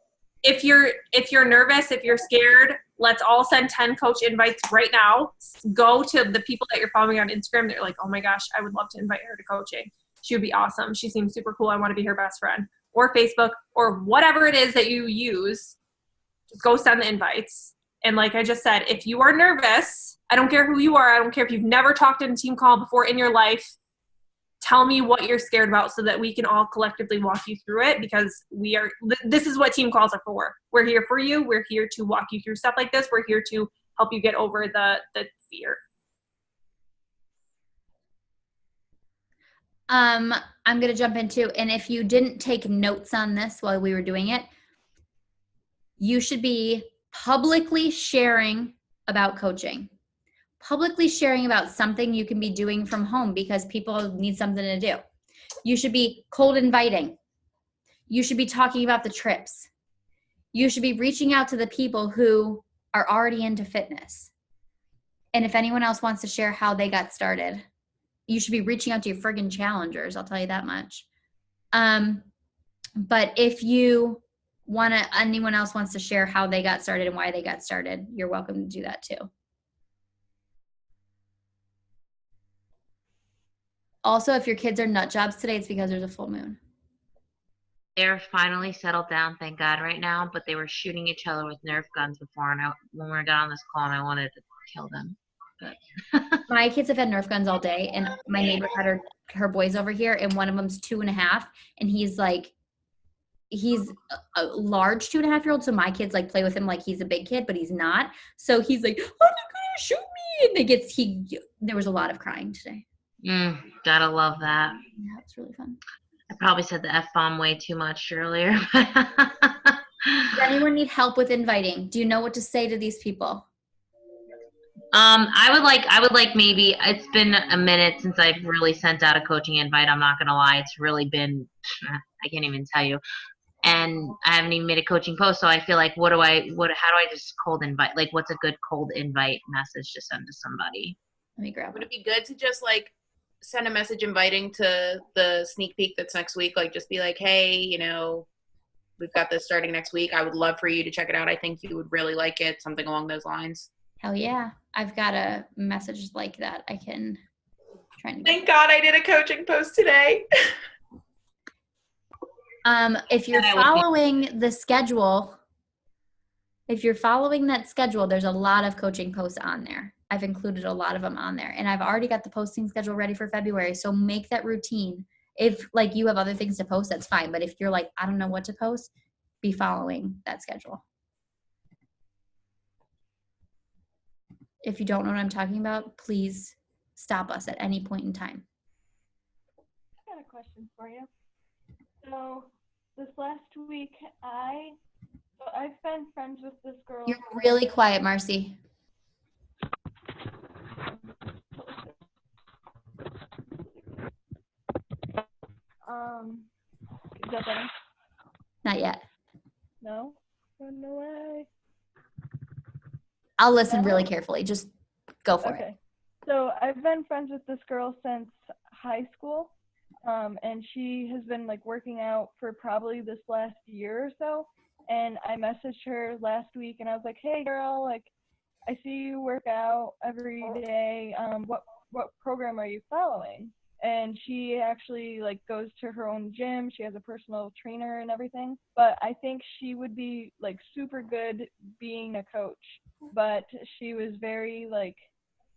if you're nervous, if you're scared, let's all send 10 coach invites right now. Go to the people that you're following on Instagram. They're like, oh my gosh, I would love to invite her to coaching. She would be awesome. She seems super cool. I want to be her best friend. Or Facebook, or whatever it is that you use. Just go send the invites. And like I just said, if you are nervous, I don't care who you are. I don't care if you've never talked in a team call before in your life. Tell me what you're scared about so that we can all collectively walk you through it, because this is what team calls are for. We're here for you. We're here to walk you through stuff like this. We're here to help you get over the fear. I'm going to jump into, and if you didn't take notes on this while we were doing it, you should be publicly sharing about coaching. Publicly sharing about something you can be doing from home because people need something to do. You should be cold inviting. You should be talking about the trips. You should be reaching out to the people who are already into fitness. And if anyone else wants to share how they got started, you should be reaching out to your friggin' challengers. I'll tell you that much. But if anyone else wants to share how they got started and why they got started, you're welcome to do that too. Also, if your kids are nut jobs today, it's because there's a full moon. They're finally settled down, thank God, right now. But they were shooting each other with Nerf guns before, and when we got on this call, and I wanted to kill them. But my kids have had Nerf guns all day, and my neighbor had her boys over here, and one of them's 2.5, and he's a large 2.5-year-old. So my kids like play with him like he's a big kid, but he's not. So he's like, "Oh, they're gonna shoot me!" And there was a lot of crying today. Gotta love that. Yeah, it's really fun. I probably said the F-bomb way too much earlier. Does anyone need help with inviting? Do you know what to say to these people? I would like maybe, it's been a minute since I've really sent out a coaching invite. I'm not gonna lie, it's really been, I can't even tell you. And I haven't even made a coaching post, so I feel like how do I just cold invite? Like, what's a good cold invite message to send to somebody? Let me grab it. Would it be good to just like send a message inviting to the sneak peek that's next week? Like, just be like, hey, we've got this starting next week. I would love for you to check it out. I think you would really like it. Something along those lines. Hell yeah. I've got a message like that. I can try and Thank God I did a coaching post today. If you're following the schedule, if you're following that schedule, there's a lot of coaching posts on there. I've included a lot of them on there, and I've already got the posting schedule ready for February. So make that routine. If like you have other things to post, that's fine. But if you're like, I don't know what to post, be following that schedule. If you don't know what I'm talking about, please stop us at any point in time. I got a question for you. So this last week, I've been friends with this girl. You're really quiet, Marcy. Is that better? Not yet. No? Run away. I'll listen really carefully. Just go for it. So I've been friends with this girl since high school. And she has been like working out for probably this last year or so. And I messaged her last week and I was like, hey girl, like I see you work out every day. What program are you following? And she actually like goes to her own gym. She has a personal trainer and everything. But I think she would be like super good being a coach. But she was very like,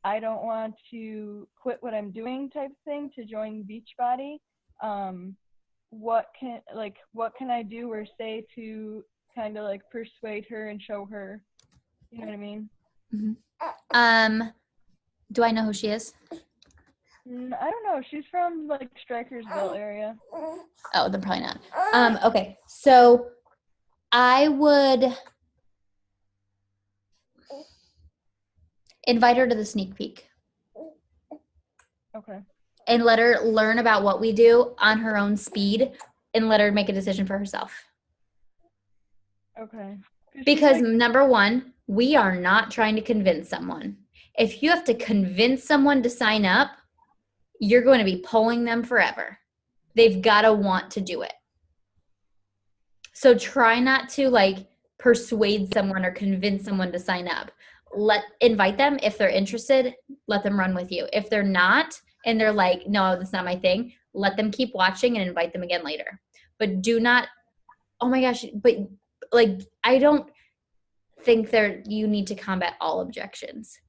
I don't want to quit what I'm doing type thing to join Beachbody. What can I do or say to kind of like persuade her and show her, you know what I mean? Mm-hmm. Do I know who she is? I don't know. She's from like Strikersville area. Oh, then probably not. Okay. So I would invite her to the sneak peek Okay. and let her learn about what we do on her own speed and let her make a decision for herself. Okay. 'Cause she's Because like, number one, we are not trying to convince someone. If you have to convince someone to sign up, you're going to be pulling them forever. They've got to want to do it. So try not to like persuade someone or convince someone to sign up. Invite them. If they're interested, let them run with you. If they're not, and they're like, no, that's not my thing, let them keep watching and invite them again later. But do not, oh my gosh, but like, I don't think you need to combat all objections,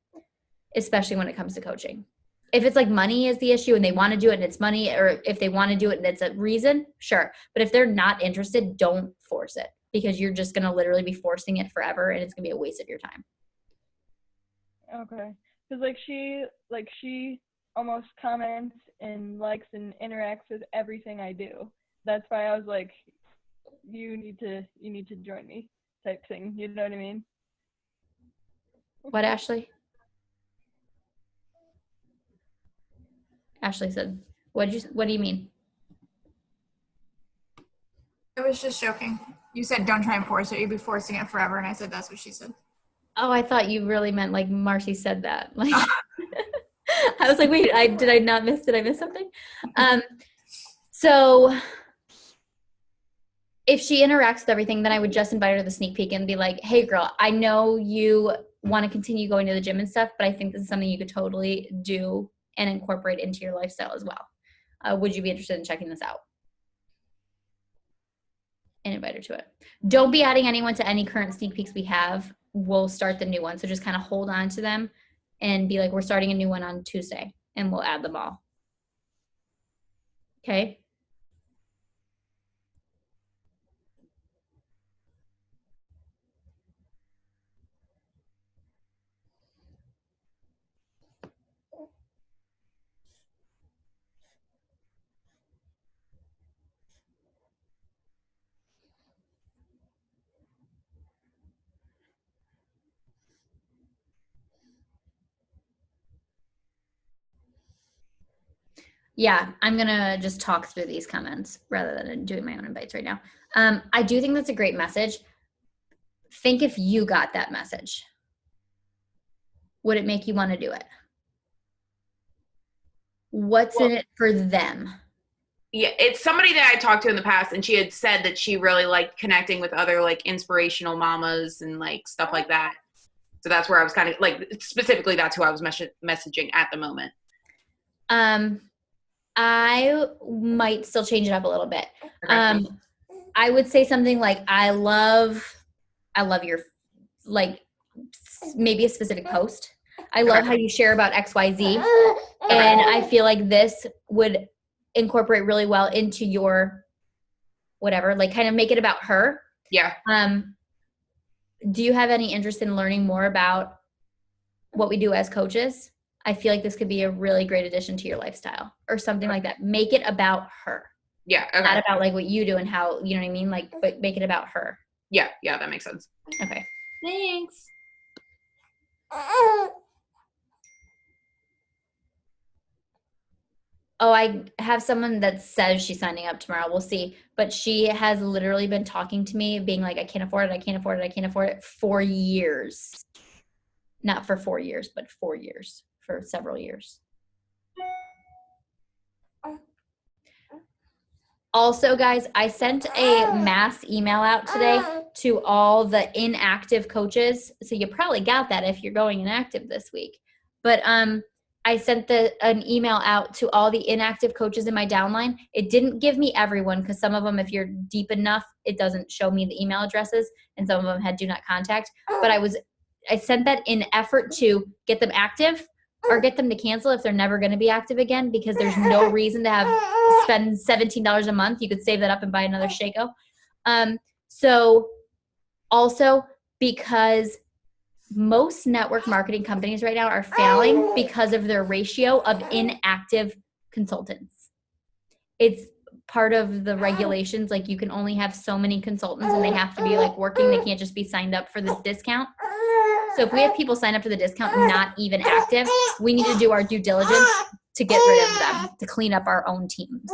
especially when it comes to coaching. If it's like money is the issue and they want to do it and it's money, or if they want to do it and it's a reason, sure. But if they're not interested, don't force it, because you're just going to literally be forcing it forever and it's going to be a waste of your time. okay. Because she almost comments and likes and interacts with everything I do. That's why I was like, you need to join me type thing. You know what I mean? What, Ashley? Ashley said, what do you mean? I was just joking. You said don't try and force it. You'd be forcing it forever. And I said that's what she said. Oh, I thought you really meant like Marcy said that. Like, I was like, wait, did I miss something? So if she interacts with everything, then I would just invite her to the sneak peek and be like, hey girl, I know you want to continue going to the gym and stuff, but I think this is something you could totally do and incorporate into your lifestyle as well. Would you be interested in checking this out? And invite her to it. Don't be adding anyone to any current sneak peeks we have. We'll start the new one. So just kind of hold on to them and be like, we're starting a new one on Tuesday and we'll add them all. Okay. Yeah, I'm going to just talk through these comments rather than doing my own invites right now. I do think that's a great message. Think if you got that message, would it make you want to do it? What's in it for them? Yeah, it's somebody that I talked to in the past, and she had said that she really liked connecting with other like inspirational mamas and like stuff like that. So that's where I was kind of like, specifically that's who I was messaging at the moment. I might still change it up a little bit. Okay. I would say something like, I love your, like, maybe a specific post. I love how you share about XYZ. And I feel like this would incorporate really well into your whatever, like kind of make it about her. Yeah. Do you have any interest in learning more about what we do as coaches? I feel like this could be a really great addition to your lifestyle or something like that. Make it about her. Yeah. Okay. Not about like what you do and how, you know what I mean? Like, but make it about her. Yeah. Yeah. That makes sense. Okay. Thanks. Oh, I have someone that says she's signing up tomorrow. We'll see. But she has literally been talking to me being like, I can't afford it. I can't afford it. I can't afford it for years. Not for 4 years, but 4 years. For several years. Also, guys, I sent a mass email out today to all the inactive coaches. So you probably got that if you're going inactive this week. But I sent an email out to all the inactive coaches in my downline. It didn't give me everyone because some of them, if you're deep enough, it doesn't show me the email addresses, and some of them had do not contact. But I sent that in effort to get them active or get them to cancel if they're never going to be active again, because there's no reason to spend $17 a month. You could save that up and buy another Shaco. So also, because most network marketing companies right now are failing because of their ratio of inactive consultants. It's part of the regulations. Like, you can only have so many consultants and they have to be like working. They can't just be signed up for this discount. So if we have people sign up for the discount not even active, we need to do our due diligence to get rid of them, to clean up our own teams.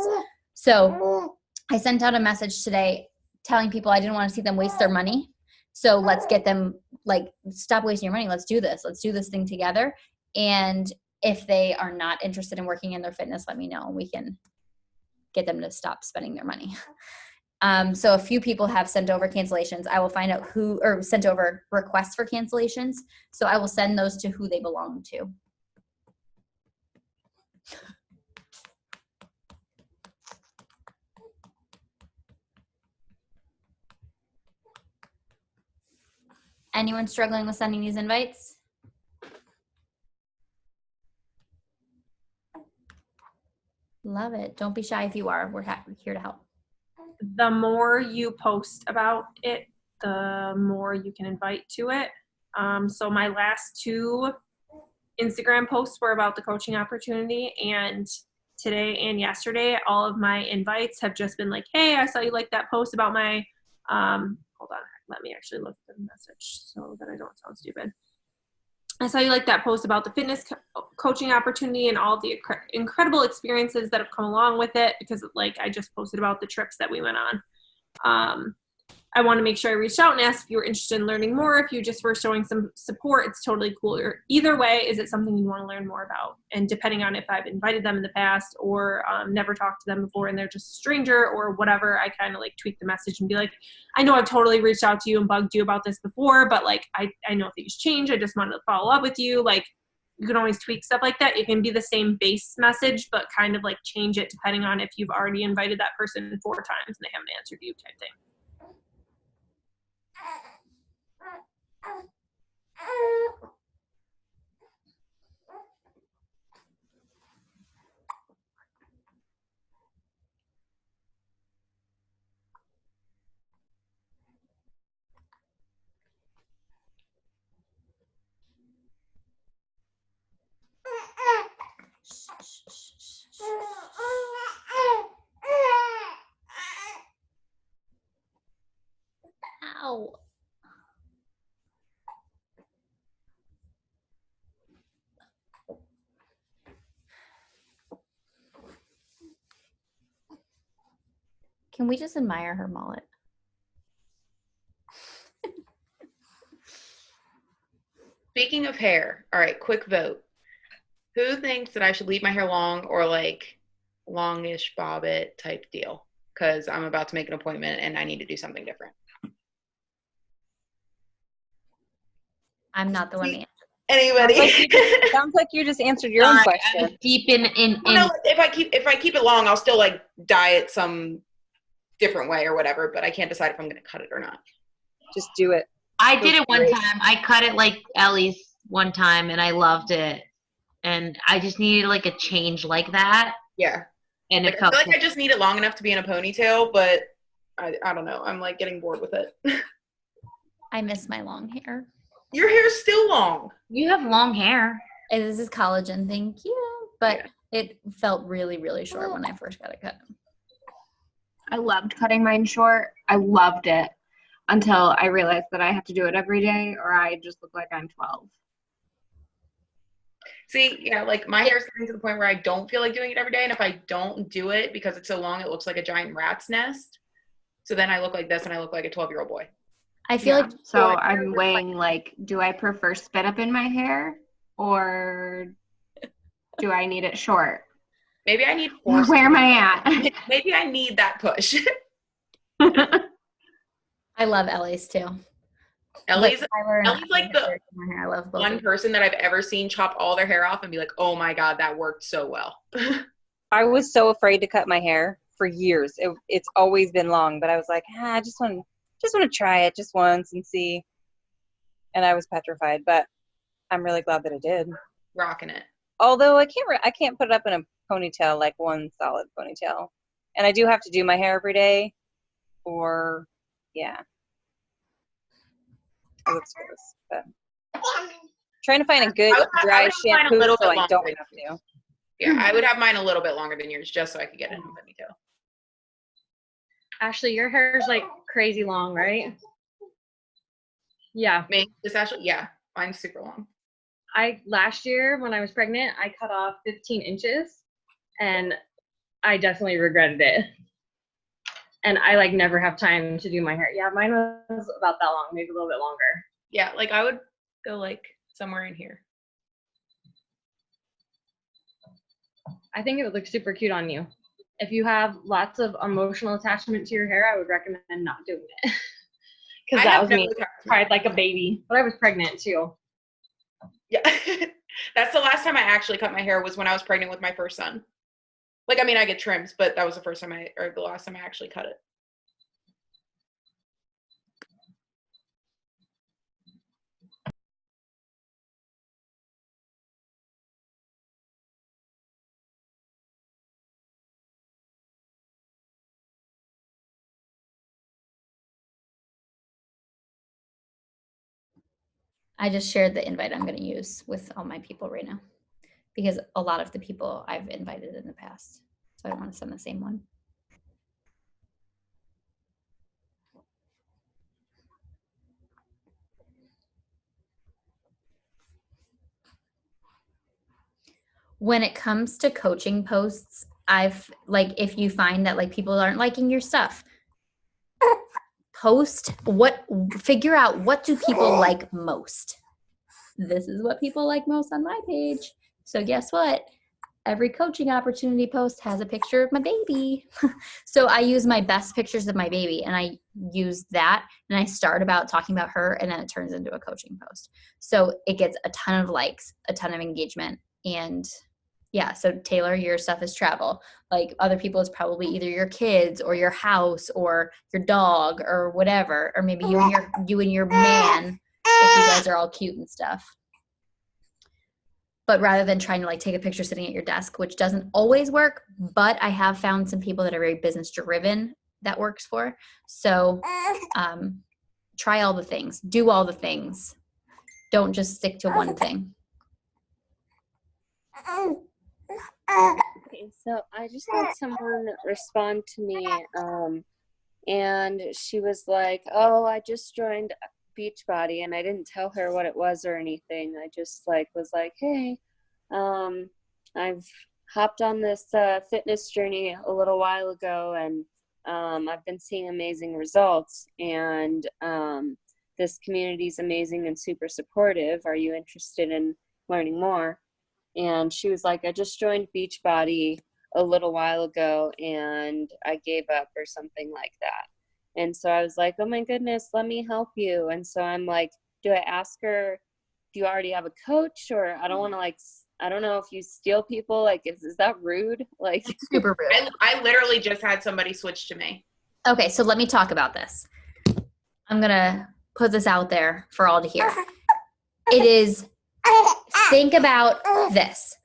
So I sent out a message today telling people I didn't want to see them waste their money. So let's get them, like, stop wasting your money. Let's do this. Let's do this thing together. And if they are not interested in working in their fitness, let me know. We can get them to stop spending their money. So a few people have sent over cancellations. I will find out who, or sent over requests for cancellations. So I will send those to who they belong to. Anyone struggling with sending these invites? Love it. Don't be shy if you are. We're here to help. The more you post about it, the more you can invite to it. So my last 2 Instagram posts were about the coaching opportunity, and today and yesterday, all of my invites have just been like, hey, I saw you like that post about my, hold on, let me actually look at the message so that I don't sound stupid. I saw you like that post about the fitness coaching opportunity and all of the incredible experiences that have come along with it, because like I just posted about the trips that we went on. I want to make sure I reached out and asked if you were interested in learning more. If you just were showing some support, it's totally cool. Either way, is it something you want to learn more about? And depending on if I've invited them in the past or never talked to them before and they're just a stranger or whatever, I kind of like tweak the message and be like, I know I've totally reached out to you and bugged you about this before, but like I know things change. I just wanted to follow up with you. Like, you can always tweak stuff like that. It can be the same base message, but kind of like change it depending on if you've already invited that person 4 times and they haven't answered you type thing. Ow. Can we just admire her mullet? Speaking of hair, all right, quick vote. Who thinks that I should leave my hair long or like longish bob it type deal? Because I'm about to make an appointment and I need to do something different. I'm not the one to answer. Anybody? Sounds like you just answered your own question. Deep in No, if I keep it long, I'll still like dye it some different way or whatever, but I can't decide if I'm going to cut it or not. Just do it. I did it one time. I cut it like Ellie's one time and I loved it. And I just needed like a change like that. Yeah. And like, it I felt feel like I just need it long enough to be in a ponytail, but I don't know. I'm like getting bored with it. I miss my long hair. Your hair's still long. You have long hair. This is collagen, thank you. But it felt really, really short when I first got it cut. I loved cutting mine short. I loved it until I realized that I have to do it every day or I just look like I'm 12. See, yeah, like my hair's getting to the point where I don't feel like doing it every day. And if I don't do it because it's so long, it looks like a giant rat's nest. So then I look like this and I look like a 12-year-old boy. I feel like so I'm weighing like, do I prefer spit up in my hair or do I need it short? Maybe I need Where am I at? Maybe I need that push. I love Ellie's too. Ellie's Ellie's like the I love both one person that I've ever seen chop all their hair off and be like, oh my God, that worked so well. I was so afraid to cut my hair for years. It's always been long, but I was like, I just want to try it just once and see. And I was petrified, but I'm really glad that I did. Rocking it. Although I can't put it up in a ponytail, like one solid ponytail. And I do have to do my hair every day or yeah. It looks gross, but trying to find a good dry shampoo so I don't have to. Yeah, I would have mine a little bit longer than yours just so I could get it in a ponytail. Ashley, your hair is like crazy long, right? Yeah. Me? This Ashley? Yeah. Mine's super long. Last year when I was pregnant, I cut off 15 inches and I definitely regretted it. And I like never have time to do my hair. Yeah, mine was about that long, maybe a little bit longer. Yeah, like I would go like somewhere in here. I think it would look super cute on you. If you have lots of emotional attachment to your hair, I would recommend not doing it. Because that was me. I cried like a baby. But I was pregnant too. Yeah. That's the last time I actually cut my hair was when I was pregnant with my first son. Like, I mean, I get trims, but that was the last time I actually cut it. I just shared the invite I'm going to use with all my people right now because a lot of the people I've invited in the past. So I don't want to send the same one. When it comes to coaching posts, I've like, if you find that like people aren't liking your stuff, figure out what do people like most. This is what people like most on my page. So guess what? Every coaching opportunity post has a picture of my baby. So I use my best pictures of my baby and I use that and I start about talking about her and then it turns into a coaching post. So it gets a ton of likes, a ton of engagement. And yeah, so Taylor, your stuff is travel. Like other people, it's probably either your kids or your house or your dog or whatever, or maybe you and your man, if you guys are all cute and stuff. But rather than trying to like take a picture sitting at your desk, which doesn't always work, but I have found some people that are very business driven that works for. So try all the things, do all the things. Don't just stick to one thing. Okay, so I just had someone respond to me, and she was like, "Oh, I just joined Beachbody," and I didn't tell her what it was or anything. I just was like, "Hey, I've hopped on this fitness journey a little while ago, and I've been seeing amazing results, and this community is amazing and super supportive. Are you interested in learning more?" And she was like, "I just joined Beachbody a little while ago and I gave up," or something like that. And so I was like, "Oh my goodness, let me help you." And so I'm like, do I ask her, do you already have a coach? Or I don't want to I don't know if you steal people. Like, is that rude? Like, super rude. I literally just had somebody switch to me. Okay, so let me talk about this. I'm going to put this out there for all to hear. It is, think about this.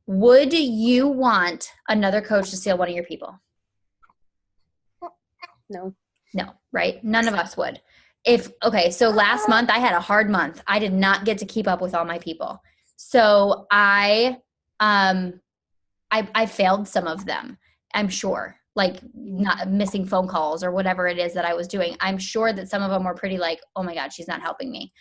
Would you want another coach to steal one of your people? No. No, right? None of us would. Okay, so last month I had a hard month. I did not get to keep up with all my people. So I failed some of them, I'm sure. Like not missing phone calls or whatever it is that I was doing. I'm sure that some of them were pretty like, oh my God, she's not helping me.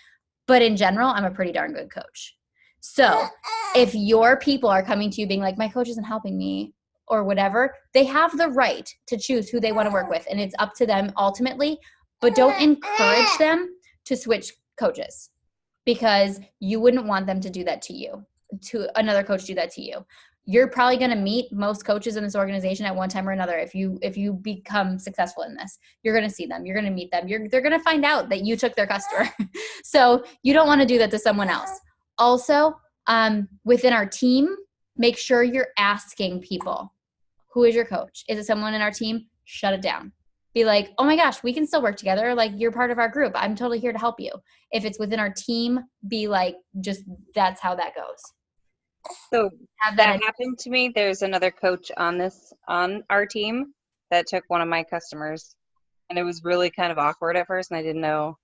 But in general, I'm a pretty darn good coach. So if your people are coming to you being like, my coach isn't helping me or whatever, they have the right to choose who they want to work with. And it's up to them ultimately, but don't encourage them to switch coaches because you wouldn't want them to do that to you, to another coach do that to you. You're probably going to meet most coaches in this organization at one time or another. If you become successful in this, you're going to see them, you're going to meet them. They're going to find out that you took their customer. So you don't want to do that to someone else. Also, within our team, make sure you're asking people, who is your coach? Is it someone in our team? Shut it down. Be like, oh my gosh, we can still work together. Like, you're part of our group. I'm totally here to help you. If it's within our team, be like, just that's how that goes. So that happened to me. There's another coach on our team that took one of my customers, and it was really kind of awkward at first, and I didn't know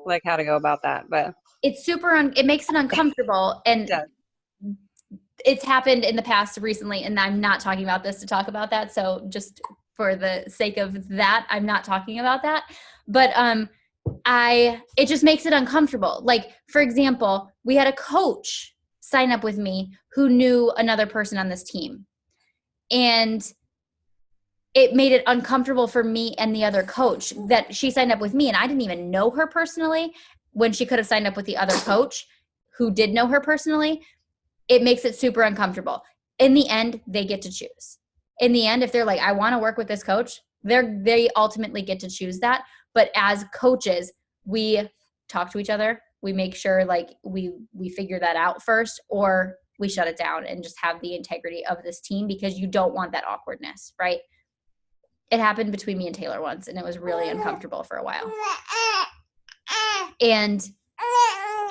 like how to go about that. But it's it makes it uncomfortable, and it's happened in the past recently. And I'm not talking about this to talk about that. So just for the sake of that, I'm not talking about that. But it just makes it uncomfortable. Like, for example, we had a coach sign up with me who knew another person on this team. And it made it uncomfortable for me and the other coach that she signed up with me, and I didn't even know her personally when she could have signed up with the other coach who did know her personally. It makes it super uncomfortable. In the end, they get to choose. In the end, if they're like, I want to work with this coach, they ultimately get to choose that. But as coaches, we talk to each other. We make sure like we figure that out first, or we shut it down and just have the integrity of this team, because you don't want that awkwardness, right? It happened between me and Taylor once, and it was really uncomfortable for a while. And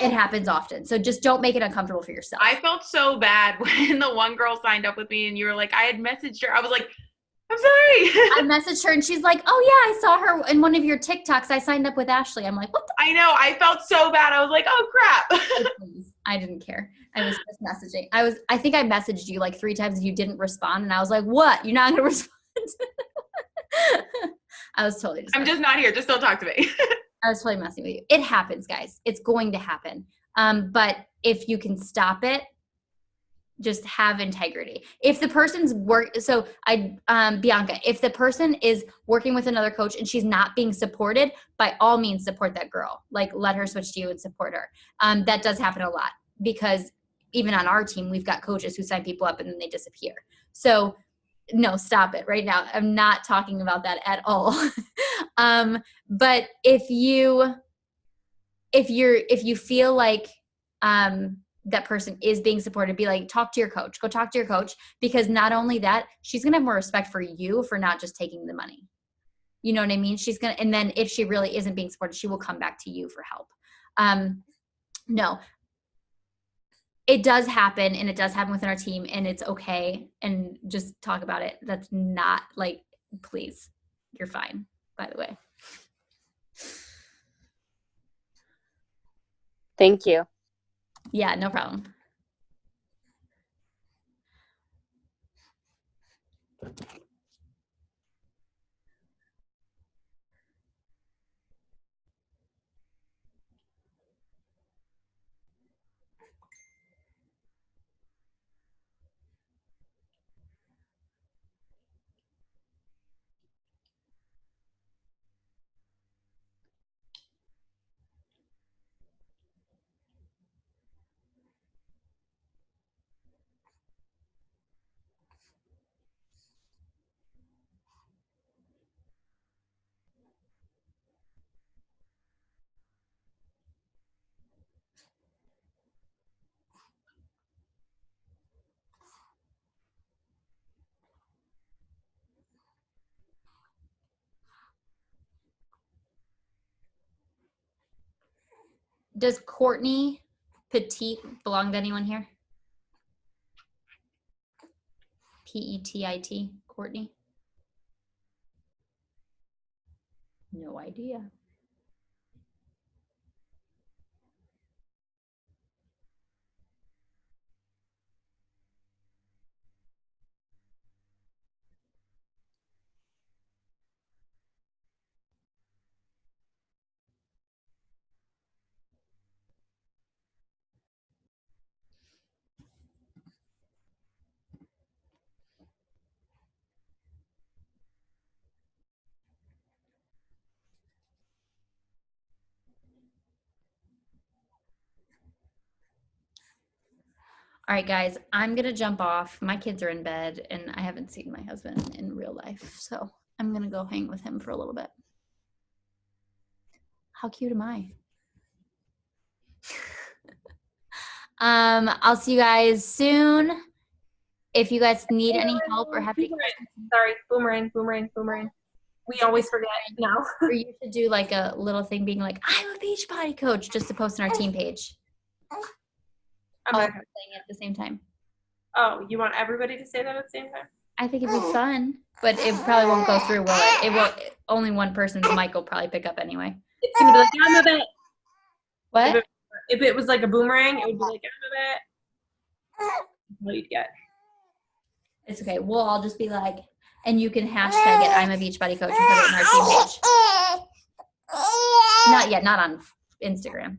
it happens often. So just don't make it uncomfortable for yourself. I felt so bad when the one girl signed up with me and you were like, I had messaged her. I was like, I'm sorry. I messaged her and she's like, oh yeah, I saw her in one of your TikToks. I signed up with Ashley. I'm like, what the? I know. I felt so bad. I was like, oh crap. I didn't care. I was just messaging. I think I messaged you like 3 times and you didn't respond. And I was like, what? You're not going to respond? I was totally I'm just not here. Just don't talk to me. I was totally messing with you. It happens, guys. It's going to happen. But if you can stop it, just have integrity. If the person's Bianca, if the person is working with another coach and she's not being supported, by all means support that girl. Like, let her switch to you and support her. That does happen a lot, because even on our team, we've got coaches who sign people up and then they disappear. So no, stop it right now. I'm not talking about that at all. But if you feel like that person is being supported, be like, talk to your coach. Go talk to your coach, because not only that, she's gonna have more respect for you for not just taking the money. You know what I mean? And then if she really isn't being supported, she will come back to you for help. No. It does happen, and it does happen within our team, and it's okay. And just talk about it. That's not like, please, you're fine, by the way. Thank you. Yeah, no problem. Does Courtney Petit belong to anyone here? P-E-T-I-T, Courtney? No idea. All right, guys, I'm going to jump off. My kids are in bed, and I haven't seen my husband in real life, so I'm going to go hang with him for a little bit. How cute am I? I'll see you guys soon. If you guys need any help or have any questions. Sorry, boomerang. We always forget now. Or you should do like a little thing being like, I'm a Beachbody coach, just to post on our team page. I'm saying it at the same time. Oh, you want everybody to say that at the same time? I think it'd be fun, but it probably won't go through, will it? It will. Only one person's mic will probably pick up anyway. It's gonna be like, I'm a bit. What? If it was like a boomerang, it would be like, I'm a bit. What you'd get. It's okay. We'll all just be like, and you can hashtag it, I'm a Beachbody coach, and put it in our team page. not on Instagram.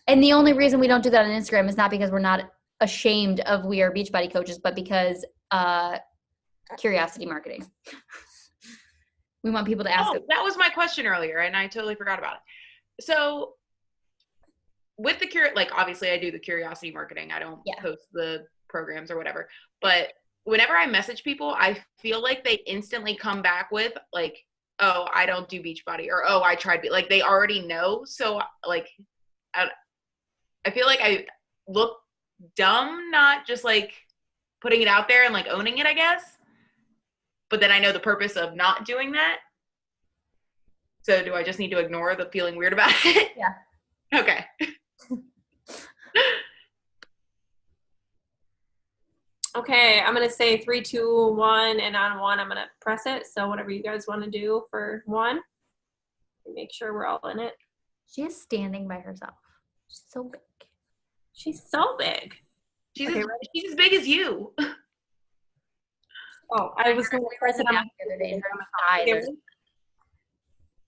And the only reason we don't do that on Instagram is not because we're not ashamed of we are Beachbody coaches, but because curiosity marketing. We want people to ask. Oh, that was my question earlier, and I totally forgot about it. So with the obviously I do the curiosity marketing. I don't post the programs or whatever. But whenever I message people, I feel like they instantly come back with like, oh, I don't do Beachbody, or oh, I tried. Like they already know. So like, I feel like I look dumb, not just like putting it out there and like owning it, I guess. But then I know the purpose of not doing that. So do I just need to ignore the feeling weird about it? Yeah. Okay. Okay, I'm gonna say 3, 2, 1, and on 1 I'm gonna press it. So whatever you guys want to do for 1, make sure we're all in it. She is standing by herself. She's so big. She's so big. She's as big as you. Oh, I was going to press it on the other day and her thigh.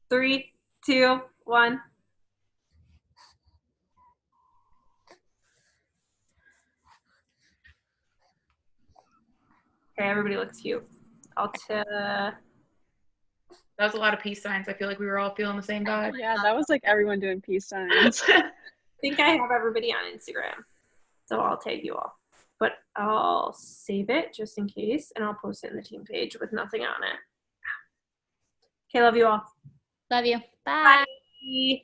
3, 2, 1. Okay, everybody looks cute. That was a lot of peace signs. I feel like we were all feeling the same vibe. Yeah, that was like everyone doing peace signs. I think I have everybody on Instagram, so I'll tag you all. But I'll save it just in case, and I'll post it in the team page with nothing on it. Okay, love you all. Love you. Bye. Bye.